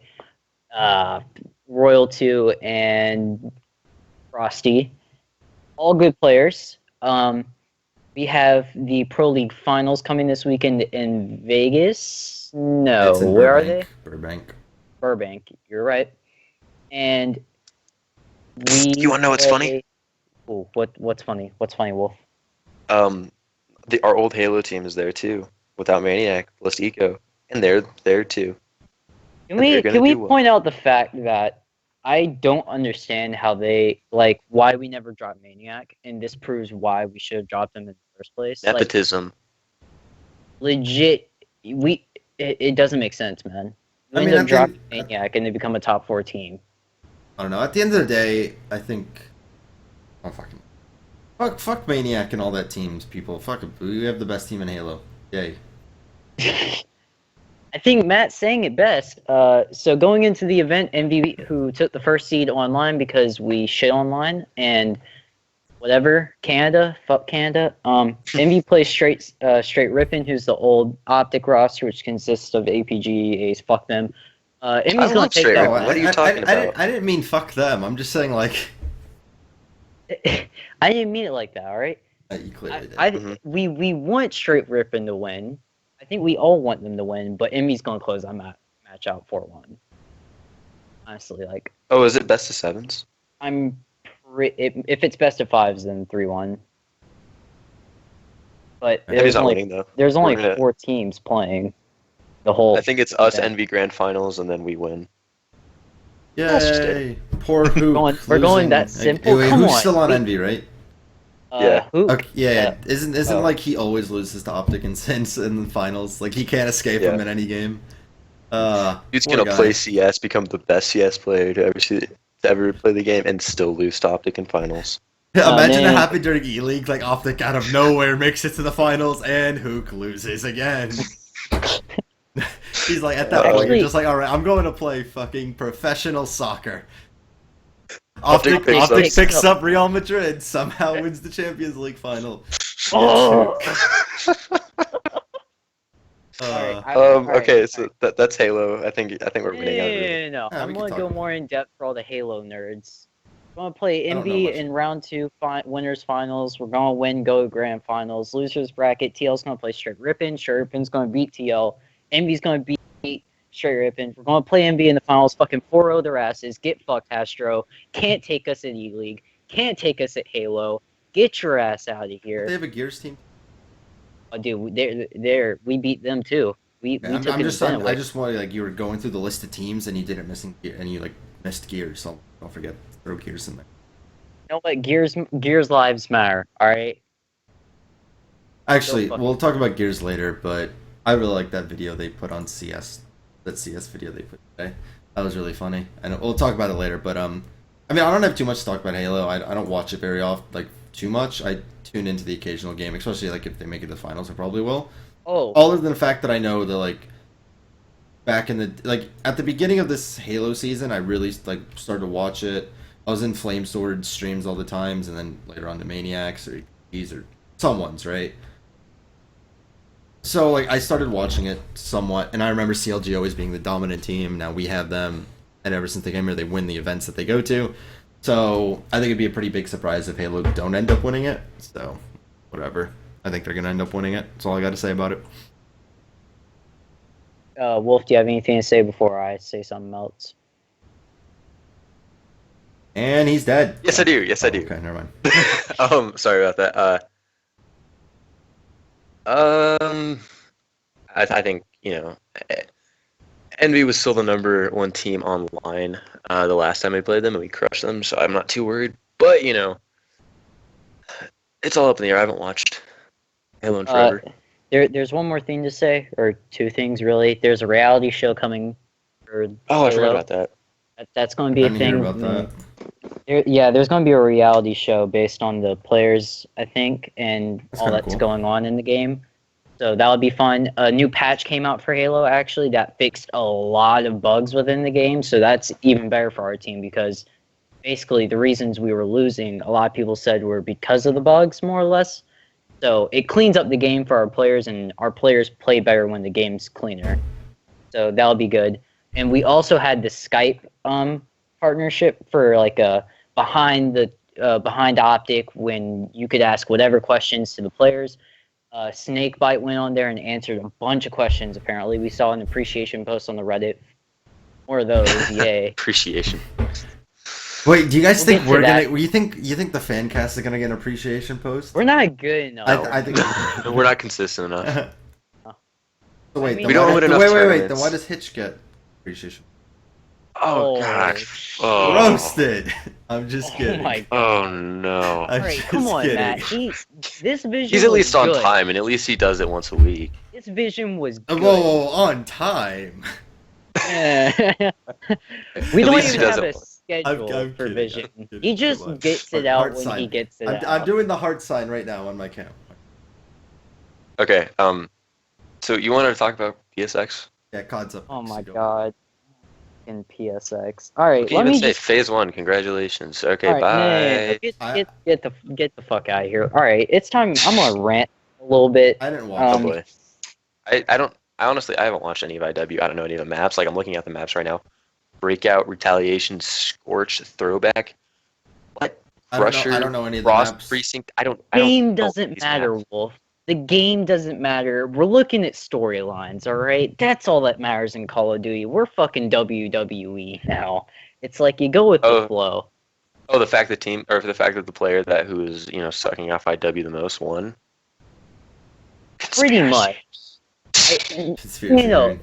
Royal 2, and Frosty. All good players. We have the Pro League Finals coming this weekend in Vegas. No, It's in where are they? Burbank. You're right. And we. You wanna know what's funny? Ooh, what's funny? What's funny, Wolf? Our old Halo team is there too, without Maniac plus Eco, and they're there too. Can we point out the fact that I don't understand how why we never dropped Maniac, and this proves why we should have dropped him in the first place. Nepotism. Legit, it doesn't make sense, man. We end up dropping Maniac, and they become a top 4 team. I don't know. At the end of the day, I think. Oh fucking. Fuck Maniac and all that teams, people. Fuck it. We have the best team in Halo. Yay. I think Matt's saying it best. So going into the event, MV, who took the first seed online because we shit online and whatever, Canada, fuck Canada. MV plays straight Rippin, who's the old OpTic roster, which consists of APG, Ace, fuck them. MV's gonna take that. What are you talking about? I didn't mean fuck them. I'm just saying like. I didn't mean it like that, all right? You clearly did. We want straight Rippin to win. I think we all want them to win, but Emmy's gonna close that match out 4-1. Honestly, like. Oh, is it best of 7s? If it's best of 5s, then 3-1. But Emmy's not winning though. There's only 4 teams playing the whole. I think it's us, Envy Grand Finals, and then we win. Yay! Poor Hook. We're going that simple. Wait, Come Hook's on. still on Envy, right? Yeah. Hook? Okay, yeah. Isn't like he always loses to OpTic and Sense in the finals? Like he can't escape him in any game. He's gonna play CS, become the best CS player to ever play the game, and still lose to OpTic in finals. Imagine it happened during ELeague, like OpTic out of nowhere makes it to the finals, and Hook loses again. He's like, at that point, you're just like, alright, I'm going to play fucking professional soccer. OpTic picks up Real Madrid, somehow wins the Champions League final. Oh. Okay, so that's Halo. I think we're winning. No. I'm gonna go more in depth for all the Halo nerds. We're gonna play Envy in round 2 winners finals. We're gonna win GOW Grand Finals. Losers bracket. TL's gonna play straight Rippin. Rippin's gonna beat TL. Envy's gonna beat straight ripping. We're going to play MB in the finals. Fucking 4-0 their asses. Get fucked, Astro. Can't take us at ELeague. Can't take us at Halo. Get your ass out of here. They have a Gears team. Oh, dude, we beat them too. We took I away. just wanted, like, you were going through the list of teams and you didn't and you like missed Gears. So don't forget to throw Gears in there. You know what? Gears lives matter. All right. Actually, we'll talk about Gears later, but I really like that video they put on CS. That CS video they put today. That was really funny, and we'll talk about it later. But I mean, I don't have too much to talk about Halo. I don't watch it very often, like too much. I tune into the occasional game, especially like if they make it to the finals. I probably will. Oh. Other than the fact that I know that like back in the like at the beginning of this Halo season, I really like started to watch it. I was in Flamesword streams all the times, and then later on to Maniacs or ECS or someone's right. So like I started watching it somewhat, and I remember CLG always being the dominant team. Now we have them, and ever since they came here, they win the events that they go to. So I think it'd be a pretty big surprise if Halo don't end up winning it. So whatever, I think they're gonna end up winning it. That's all I got to say about it. Wolf, do you have anything to say before I say something else? And he's dead. Yes, I do. Yes, I do. Okay, never mind. Sorry about that. I think, Envy was still the number one team online the last time we played them, and we crushed them, so I'm not too worried. But, it's all up in the air. I haven't watched Halo in forever. There's one more thing to say, or two things, really. There's a reality show coming for Halo. I forgot about that. That's going to be a thing. Hear about that. There's going to be a reality show based on the players, I think, and all that's cool. going on in the game. So that would be fun. A new patch came out for Halo, actually, that fixed a lot of bugs within the game. So that's even better for our team because basically the reasons we were losing, a lot of people said were because of the bugs, more or less. So it cleans up the game for our players, and our players play better when the game's cleaner. So that'll be good. And we also had the Skype partnership for like a behind OpTic when you could ask whatever questions to the players. Snakebite went on there and answered a bunch of questions. Apparently, we saw an appreciation post on the Reddit. More of those, yay! Appreciation. Wait, do you guys think we're that. gonna? You think the Fancast is gonna get an appreciation post? We're not good enough. I think We're not consistent enough. So wait, I mean, we don't win enough Wait. tournaments. Then why does Hitch get appreciation? Oh, God. Oh. Roasted. I'm just kidding. Oh my god! Oh, no. I'm Alright, just come on, kidding. Matt. This vision. He's at least on good. time, and at least he does it once a week. This vision was good. Whoa, on time. We don't least he even does have it. a schedule I'm for kidding, Vision. I'm kidding. He just Come on. gets it out Heart when sign. he gets it I'm out. doing the heart sign right now on my cam. Okay, so you wanted to talk about PSX? Yeah, COD's up. Oh my Go. god. In PSX. Alright, You can let even me say just... phase 1. Congratulations. Okay, Alright, bye. Get the fuck out of here. Alright, it's time. I'm gonna rant a little bit. I didn't watch Oh it. boy. I honestly haven't watched any of IW. I don't know any of the maps. Like I'm looking at the maps right now. Breakout, Retaliation, Scorch, Throwback. What? Crusher, I don't know any of the Frost maps. Precinct. I don't Game know doesn't these matter, maps. Wolf. The game doesn't matter. We're looking at storylines, alright? That's all that matters in Call of Duty. We're fucking WWE now. It's like you go with the flow. Oh, the fact that the player who is, sucking off IW the most won. Pretty much. Conspiracy theory.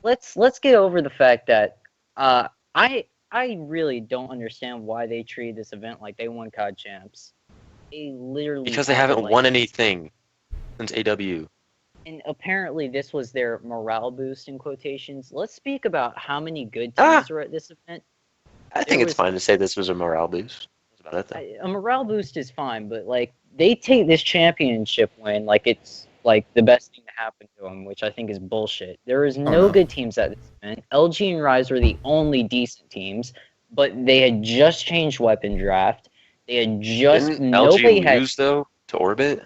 Let's get over the fact that I really don't understand why they treated this event like they won COD champs. They literally Because they haven't won anything since AW. And apparently this was their morale boost in quotations. Let's speak about how many good teams were at this event. I think it's fine to say this was a morale boost. That's about it, though. A morale boost is fine, but like they take this championship win like it's like the best thing to happen to them, which I think is bullshit. There is no good teams at this event. LG and Rise were the only decent teams, but they had just changed weapon draft. They had just Didn't nobody LG had. lose though to Orbit?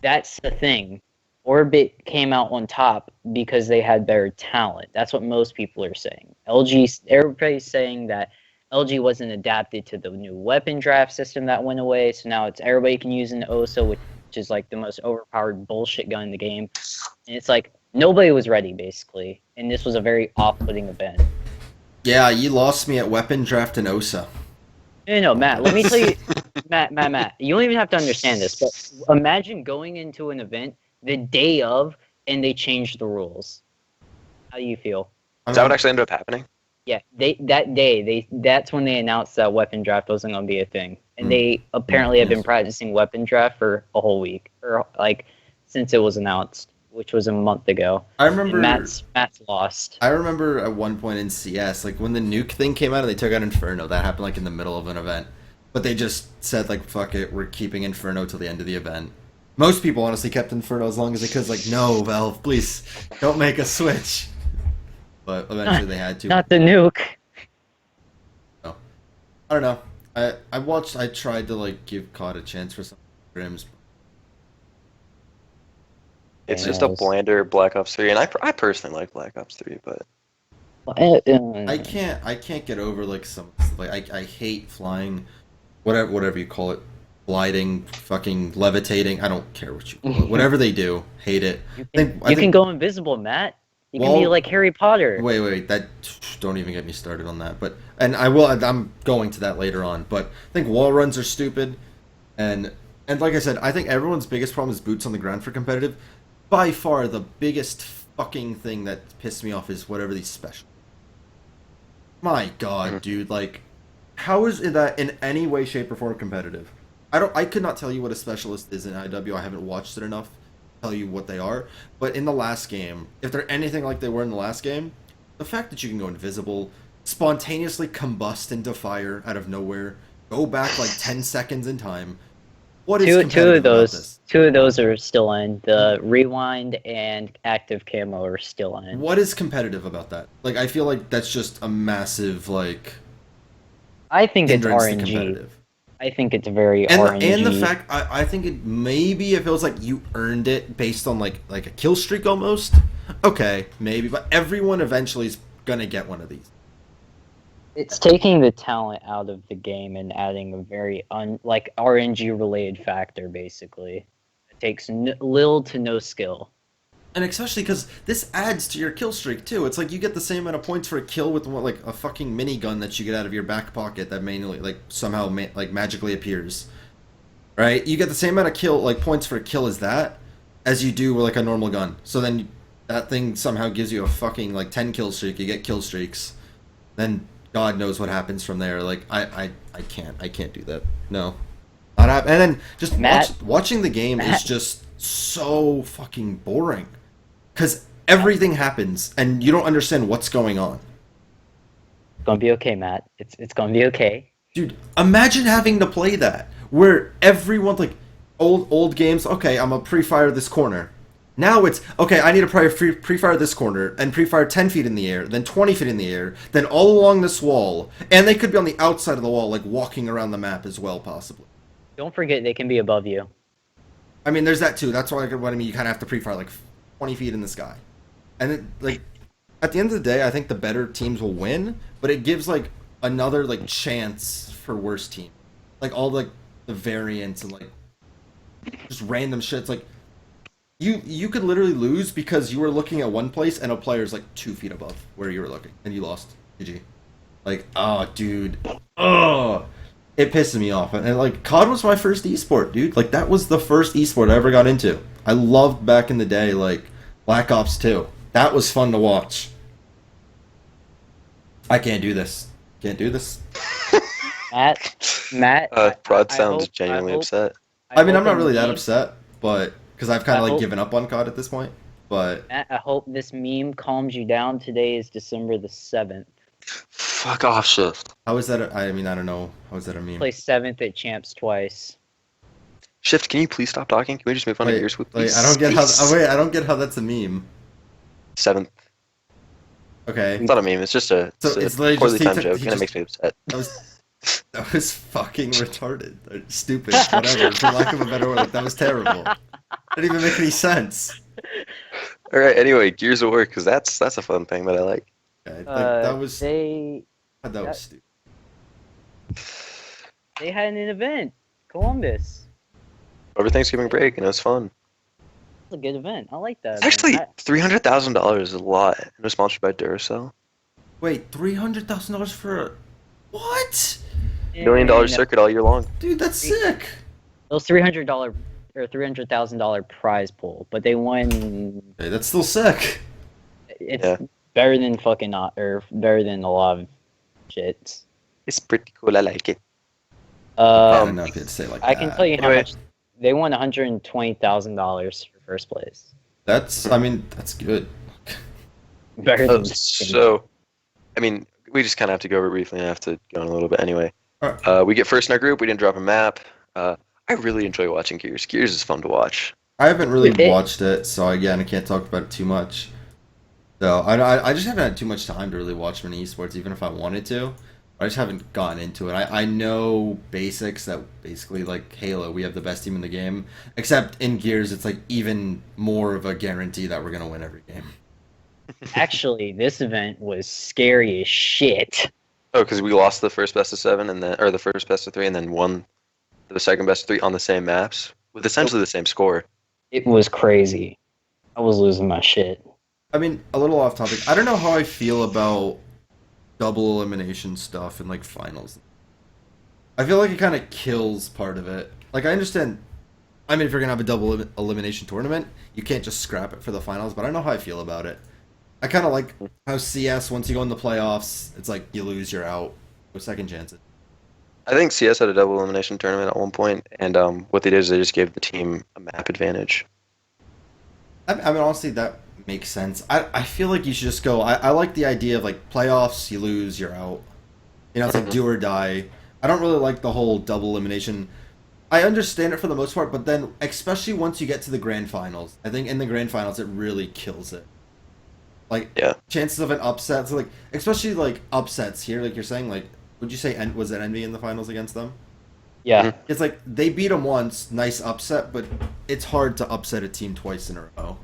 That's the thing. Orbit came out on top because they had better talent. That's what most people are saying. Everybody's saying that LG wasn't adapted to the new weapon draft system that went away, so now it's everybody can use an OSA, which is like the most overpowered bullshit gun in the game. And it's like nobody was ready, basically. and this was a very off-putting event. Yeah, you lost me at weapon draft and OSA. No, Matt. Let me tell you, Matt. You don't even have to understand this, but imagine going into an event the day of, and they change the rules. How do you feel? Is that what actually ended up happening? Yeah, that's when they announced that weapon draft wasn't going to be a thing, and they apparently have been practicing weapon draft for a whole week, or like since it was announced, which was a month ago. I remember And Matt's lost. I remember at one point in CS, like when the nuke thing came out and they took out Inferno, that happened like in the middle of an event. But they just said like, fuck it, we're keeping Inferno till the end of the event. Most people honestly kept Inferno as long as they could. Like, no, Valve, please don't make a switch. But eventually they had to. Not the nuke. No. I don't know. I tried to like give COD a chance for some scrims. It's just a blander Black Ops 3, and I personally like Black Ops 3, but I can't get over like some like I hate flying, whatever you call it, gliding, fucking levitating. I don't care what you call it. Whatever they do, hate it. You can go invisible, Matt. You can be like Harry Potter. Wait, that don't even get me started on that. But I'm going to that later on. But I think wall runs are stupid, and like I said, I think everyone's biggest problem is boots on the ground for competitive. By far, the biggest fucking thing that pissed me off is whatever these special. My God, dude! Like, how is that in any way, shape, or form competitive? I could not tell you what a specialist is in IW. I haven't watched it enough to tell you what they are. But in the last game, if they're anything like they were in the last game, the fact that you can go invisible, spontaneously combust into fire out of nowhere, go back like 10 seconds in time. What is competitive about this? Two of those are still in. The rewind and active camo are still in. What is competitive about that? Like, I feel like that's just a massive like. I think it's hindrance to RNG. competitive. I think it's very RNG. And the fact I think it maybe it feels like you earned it based on like a kill streak almost. Okay, maybe, but everyone eventually is gonna get one of these. It's taking the talent out of the game and adding a very RNG related factor. Basically, it takes little to no skill. And especially because this adds to your kill streak too. It's like you get the same amount of points for a kill with like a fucking minigun that you get out of your back pocket that manually like somehow magically appears, right? You get the same amount of points for a kill as you do with like a normal gun. So then that thing somehow gives you a fucking like 10 kill streak. You get kill streaks, then God knows what happens from there. Like I can't do that. No, not happen. And then just watching the game is just so fucking boring. Because everything happens, and you don't understand what's going on. It's gonna be okay, Matt. It's gonna be okay. Dude, imagine having to play that, where everyone, like, old games, okay, I'm gonna pre-fire this corner. Now it's, okay, I need to pre-fire this corner, and pre-fire 10 feet in the air, then 20 feet in the air, then all along this wall, and they could be on the outside of the wall, like, walking around the map as well, possibly. Don't forget, they can be above you. I mean, there's that too. That's what I mean. You kind of have to pre-fire, like, 20 feet in the sky. And like at the end of the day, I think the better teams will win, but it gives like another like chance for worse team. Like all like the variants and like just random shits. Like you could literally lose because you were looking at one place and a player's like 2 feet above where you were looking and you lost. GG. Like, oh dude. Oh, it pisses me off. And like COD was my first esport, dude. Like that was the first esport I ever got into. I loved back in the day, like Black Ops 2. That was fun to watch. I can't do this. Can't do this. Matt. Broad sounds genuinely upset. I mean, I'm not really that upset, but because I've kind of like given up on COD at this point. But Matt, I hope this meme calms you down. Today is December the 7th. Fuck off, Shift. How is that? I mean, I don't know. How is that a meme? Play 7th at Champs twice. Shift, can you please stop talking? Can we just move on to your swoop, please? I don't get how. I don't get how that's a meme. 7th. Okay. It's not a meme. It's just a poorly timed joke, and it makes me upset. That was fucking retarded. Or stupid. Whatever. For lack of a better word, like, that was terrible. Didn't even make any sense. All right. Anyway, Gears of War, because that's a fun thing that I like. Okay, that was stupid. They had an event, Columbus. Over Thanksgiving break, and it was fun. a good event. I like that. It's actually event. $300,000 is a lot. It was sponsored by Duracell. Wait, $300,000 for a what? $1 $1 million circuit all year long. Dude, that's sick. It was $300 or $300,000 prize pool, but they won. Hey, that's still sick. It's Yeah. better than fucking not, or better than a lot of shit. It's pretty cool. I like it. I Um, don't know if you'd say like I that. can tell you how Anyway. much they won. $120,000 for first place. That's, I mean, that's good. Better than So, I mean, we just kind of have to go over it briefly and I have to go in a little bit anyway. Alright. We get first in our group. We didn't drop a map. I really enjoy watching Gears. Gears is fun to watch. I haven't really It- watched it, so again, I can't talk about it too much. So I just haven't had too much time to really watch many esports, even if I wanted to. I just haven't gotten into it. I know basics that basically like Halo, we have the best team in the game. Except in Gears, it's like even more of a guarantee that we're gonna win every game. Actually, this event was scary as shit. Oh, because we lost the first best of 7 and then, or the first best of 3, and then won the second best of 3 on the same maps with essentially the same score. It was crazy. I was losing my shit. I mean, a little off topic. I don't know how I feel about double elimination stuff and like finals. I feel like it kind of kills part of it. Like I understand. I mean, if you're gonna have a double elimination tournament, you can't just scrap it for the finals. But I don't know how I feel about it. I kind of like how CS, once you go in the playoffs, it's like you lose, you're out. No second chances. I think CS had a double elimination tournament at one point, and what they did is they just gave the team a map advantage. I mean, honestly, that makes sense. I feel like you should just go. I like the idea of like playoffs, you lose, you're out. You know, it's like do or die. I don't really like the whole double elimination. I understand it for the most part, but then, especially once you get to the grand finals, I think in the grand finals it really kills it. Like, Yeah. chances of an upset, so like, especially like upsets here, like you're saying, like, would you say was it Envy in the finals against them? Yeah. It's like they beat them once, nice upset, but it's hard to upset a team twice in a row.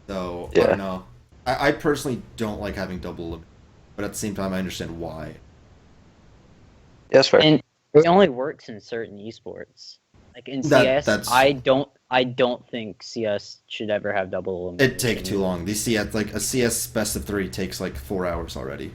So I Yeah. don't know. I personally don't like having double elimination, but at the same time, I understand why. Yeah, that's fair. And it only works in certain esports. Like in CS, that's- I don't think CS should ever have double elimination. It'd take too long. These CS, like a CS best of 3 takes like 4 hours already.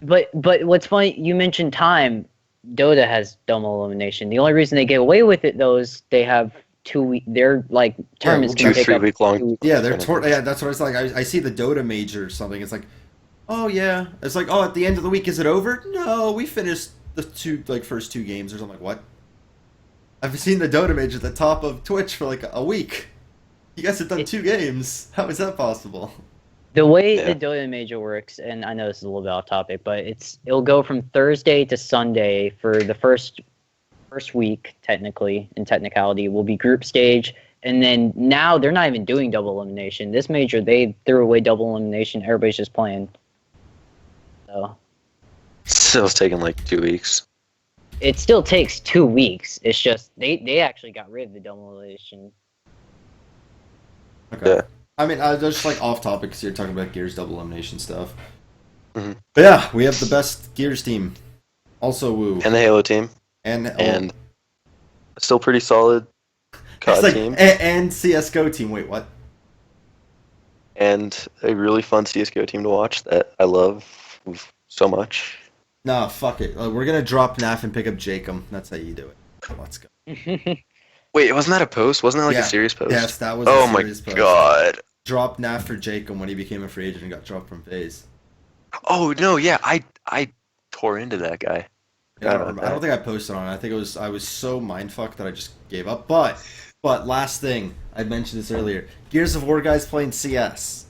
But what's funny, you mentioned time. Dota has double elimination. The only reason they get away with it though is they have 2 week. Their like tournaments well, can take 2-3 up week long. 2 weeks. Yeah, yeah, that's what it's like. I see the Dota major or something. It's like, oh yeah, it's like, oh, at the end of the week, is it over? No, we finished the first 2 games or something. Like what? I've seen the Dota major at the top of Twitch for like a week. You guys have done 2 games. How is that possible? The way Yeah. the Dota major works, and I know this is a little bit off topic, but it'll go from Thursday to Sunday for the first week, technically, in technicality, will be group stage, and then now they're not even doing double elimination. This major, they threw away double elimination. Everybody's just playing. So Still, it's taking like 2 weeks. it still takes 2 weeks. It's just they actually got rid of the double elimination. Okay. Yeah. I mean, I just like off topic because you're talking about Gears double elimination stuff. Mhm. But yeah, we have the best Gears team. Also, Woo. And the Halo team. And Still pretty solid COD it's like, team. and CS:GO team. Wait, what? And a really fun CSGO team to watch that I love so much. Nah, fuck it. We're gonna drop NAF and pick up Jacob. That's how you do it. Let's go. Wait, wasn't that a post? Wasn't that like Yeah. a serious post? Yes, that was. Oh a my serious post. god. Drop NAF for Jacob when he became a free agent and got dropped from FaZe. Oh no, yeah, I tore into that guy. Yeah, I Forgot don't, about I don't that. think I posted on it. I think I was so mindfucked that I just gave up. But last thing, I mentioned this earlier. Gears of War guys playing CS.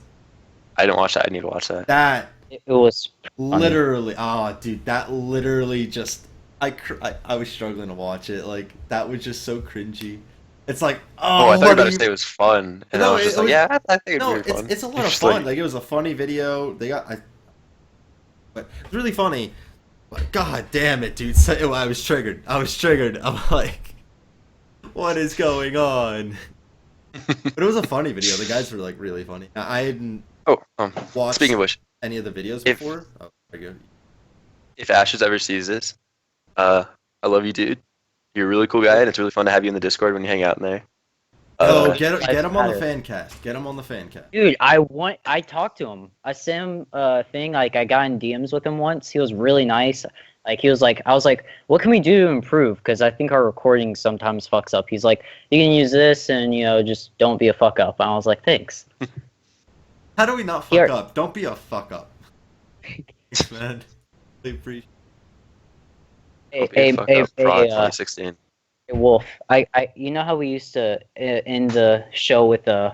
I didn't watch that. I need to watch that. That It was literally, dude, that literally just, I was struggling to watch it. Like, that was just so cringy. It's like, Oh, I thought you were what about are to say it was fun, and No, I was just it like, was- yeah, I think it'd No, be fun. it's a lot of Just fun. Like, it was a funny video. But it's really funny. But god damn it, dude. So, I was triggered. I'm like, what is going on? But it was a funny video. The guys were like really funny. I hadn't Oh, watched speaking of which, any of the videos if- before. Oh, very good. if Ashes ever sees this, I love you, dude. You're a really cool guy, and it's really fun to have you in the Discord when you hang out in there. Oh, Uh, get him on the matter. fan cast. Get him on the fan cast. Dude, I talked to him. I sent him a thing, like I got in DMs with him once. He was really nice. Like he was like, I was like, what can we do to improve? Because I think our recording sometimes fucks up. He's like, you can use this and just don't be a fuck up. And I was like, thanks. How do we not fuck Here. up? Don't be a fuck up. Thanks, man. I appreciate. Hey, Don't be a fuck up, Prague 2016. hey, Wolf, you know how we used to end the show with the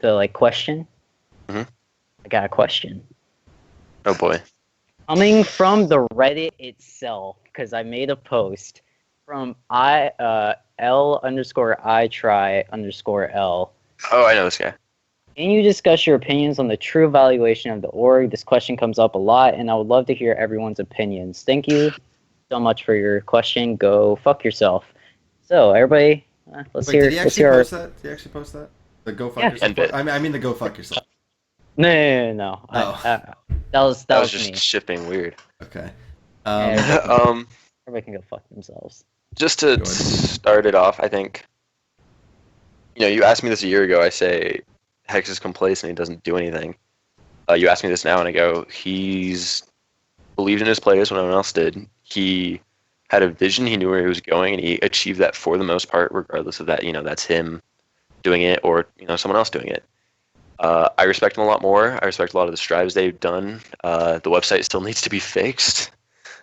like question? Mhm. I got a question. Oh boy. Coming from the Reddit itself, because I made a post from L_I_try_L. Oh, I know this guy. Can you discuss your opinions on the true evaluation of the org? This question comes up a lot, and I would love to hear everyone's opinions. Thank you so much for your question. Go fuck yourself. So, everybody, let's Wait, hear. did he Let's actually hear. post that? Did he actually post that? The go fuck Yeah. yourself. Bit. I mean the go fuck yourself. No. Oh. That was That was me. just shifting weird. Okay. Everybody can go fuck themselves. Just to Go ahead. start it off, I think, you asked me this a year ago. I say Hex is complacent. He doesn't do anything. You ask me this now, and I go, he's believed in his players when no one else did. He had a vision. He knew where he was going, and he achieved that for the most part, regardless of that. That's him doing it or someone else doing it. I respect him a lot more. I respect a lot of the strives they've done. The website still needs to be fixed.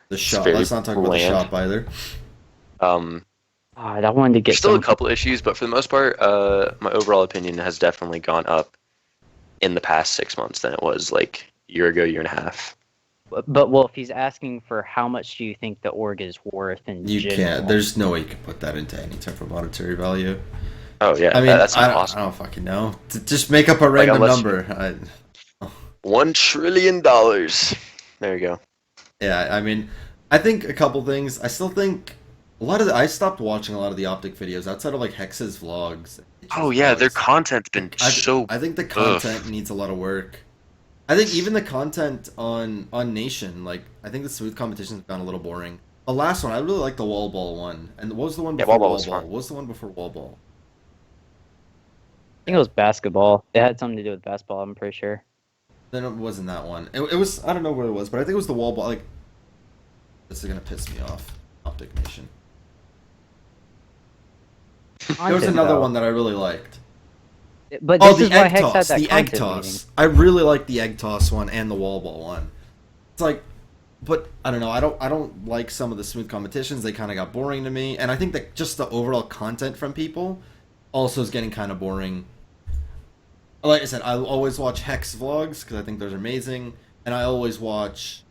The It's shop. very Let's not talk about the bland. shop either. I wanted to get There's still a some. couple issues, but for the most part, my overall opinion has definitely gone up in the past 6 months than it was like a year ago, year and a half. But Wolf, he's asking for how much do you think the org is worth in You general? can't. There's no way you can put that into any type of monetary value. Oh yeah, I mean, that's I impossible. don't fucking know. Just make up a random unless- number. $1 trillion. There you go. Yeah, I mean, I think a couple things. I still think a lot of I stopped watching a lot of the OpTic videos outside of like Hex's vlogs. Oh yeah, their vlogs. content's been so. I think the content needs a lot of work. I think even the content on Nation, like I think the smooth competitions have gone a little boring. The last one, I really like the wall ball one. And what was the one before Wall ball wall was ball? fun. What was the one before wall ball? I think it was basketball. It had something to do with basketball. I'm pretty sure. Then it wasn't that one. It was I don't know what it was, but I think it was the wall ball. Like this is gonna piss me off. OpTic Nation. There was another one that I really liked. But Oh, this the is why egg Hex had toss. that The egg content toss. meeting. I really like the egg toss one and the wall ball one. It's like, but I don't know. I don't like some of the smooth competitions. They kind of got boring to me, and I think that just the overall content from people also is getting kind of boring. Like I said, I always watch Hex vlogs because I think those are amazing, and I always watch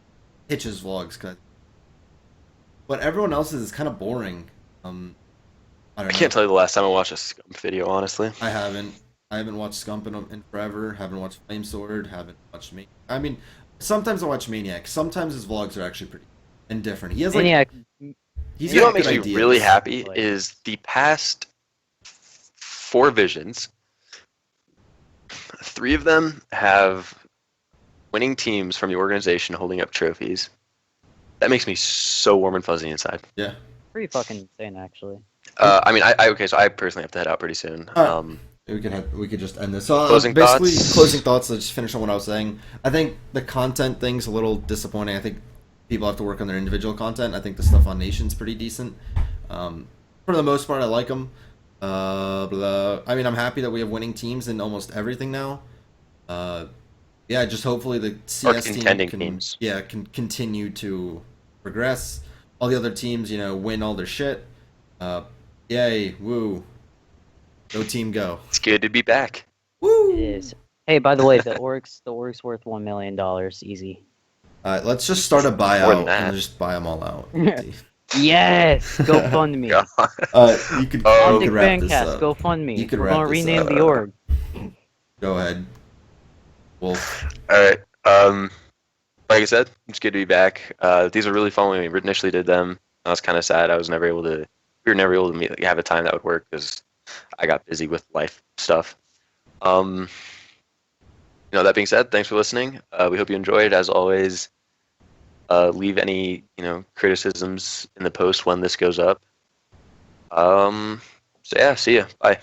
Hitch's vlogs. But everyone else's is kind of boring. I don't I know. can't tell you the last time I watched a Scump video, honestly. I haven't watched Scump in forever. Haven't watched Flame Sword. Haven't watched me. I mean, sometimes I watch Maniac. Sometimes his vlogs are actually pretty indifferent. He has like Maniac. he's You know got what makes good me ideas. really happy Like- is the past 4 visions. 3 of them have winning teams from the organization holding up trophies. That makes me so warm and fuzzy inside. Yeah. Pretty fucking insane, actually. I mean, okay, so I personally have to head out pretty soon. Alright. We could just end this. So Closing basically, thoughts? closing thoughts. Let's just finish on what I was saying. I think the content thing's a little disappointing. I think people have to work on their individual content. I think the stuff on Nation's pretty decent. For the most part, I like them. I mean, I'm happy that we have winning teams in almost everything now. Yeah, just hopefully the CS team contending can, teams. yeah, can continue to progress. All the other teams, win all their shit. Yay, woo. Go team go. It's good to be back. Woo! It is. Hey, by the way, the org's worth $1 million. Easy. Alright, let's just start a More buyout than that. and just buy them all out. Yes, go fund me. God. You could, Oh. you OpTic could wrap this Fancast, up. go fund me. You could We're wrap gonna this rename up. the org. Go ahead. Wolf. All right. Like I said, it's good to be back. These were really fun when we initially did them. I was kind of sad. We were never able to have a time that would work because I got busy with life stuff. That being said, thanks for listening. We hope you enjoyed. As always, leave any criticisms in the post when this goes up. So yeah, see ya. Bye.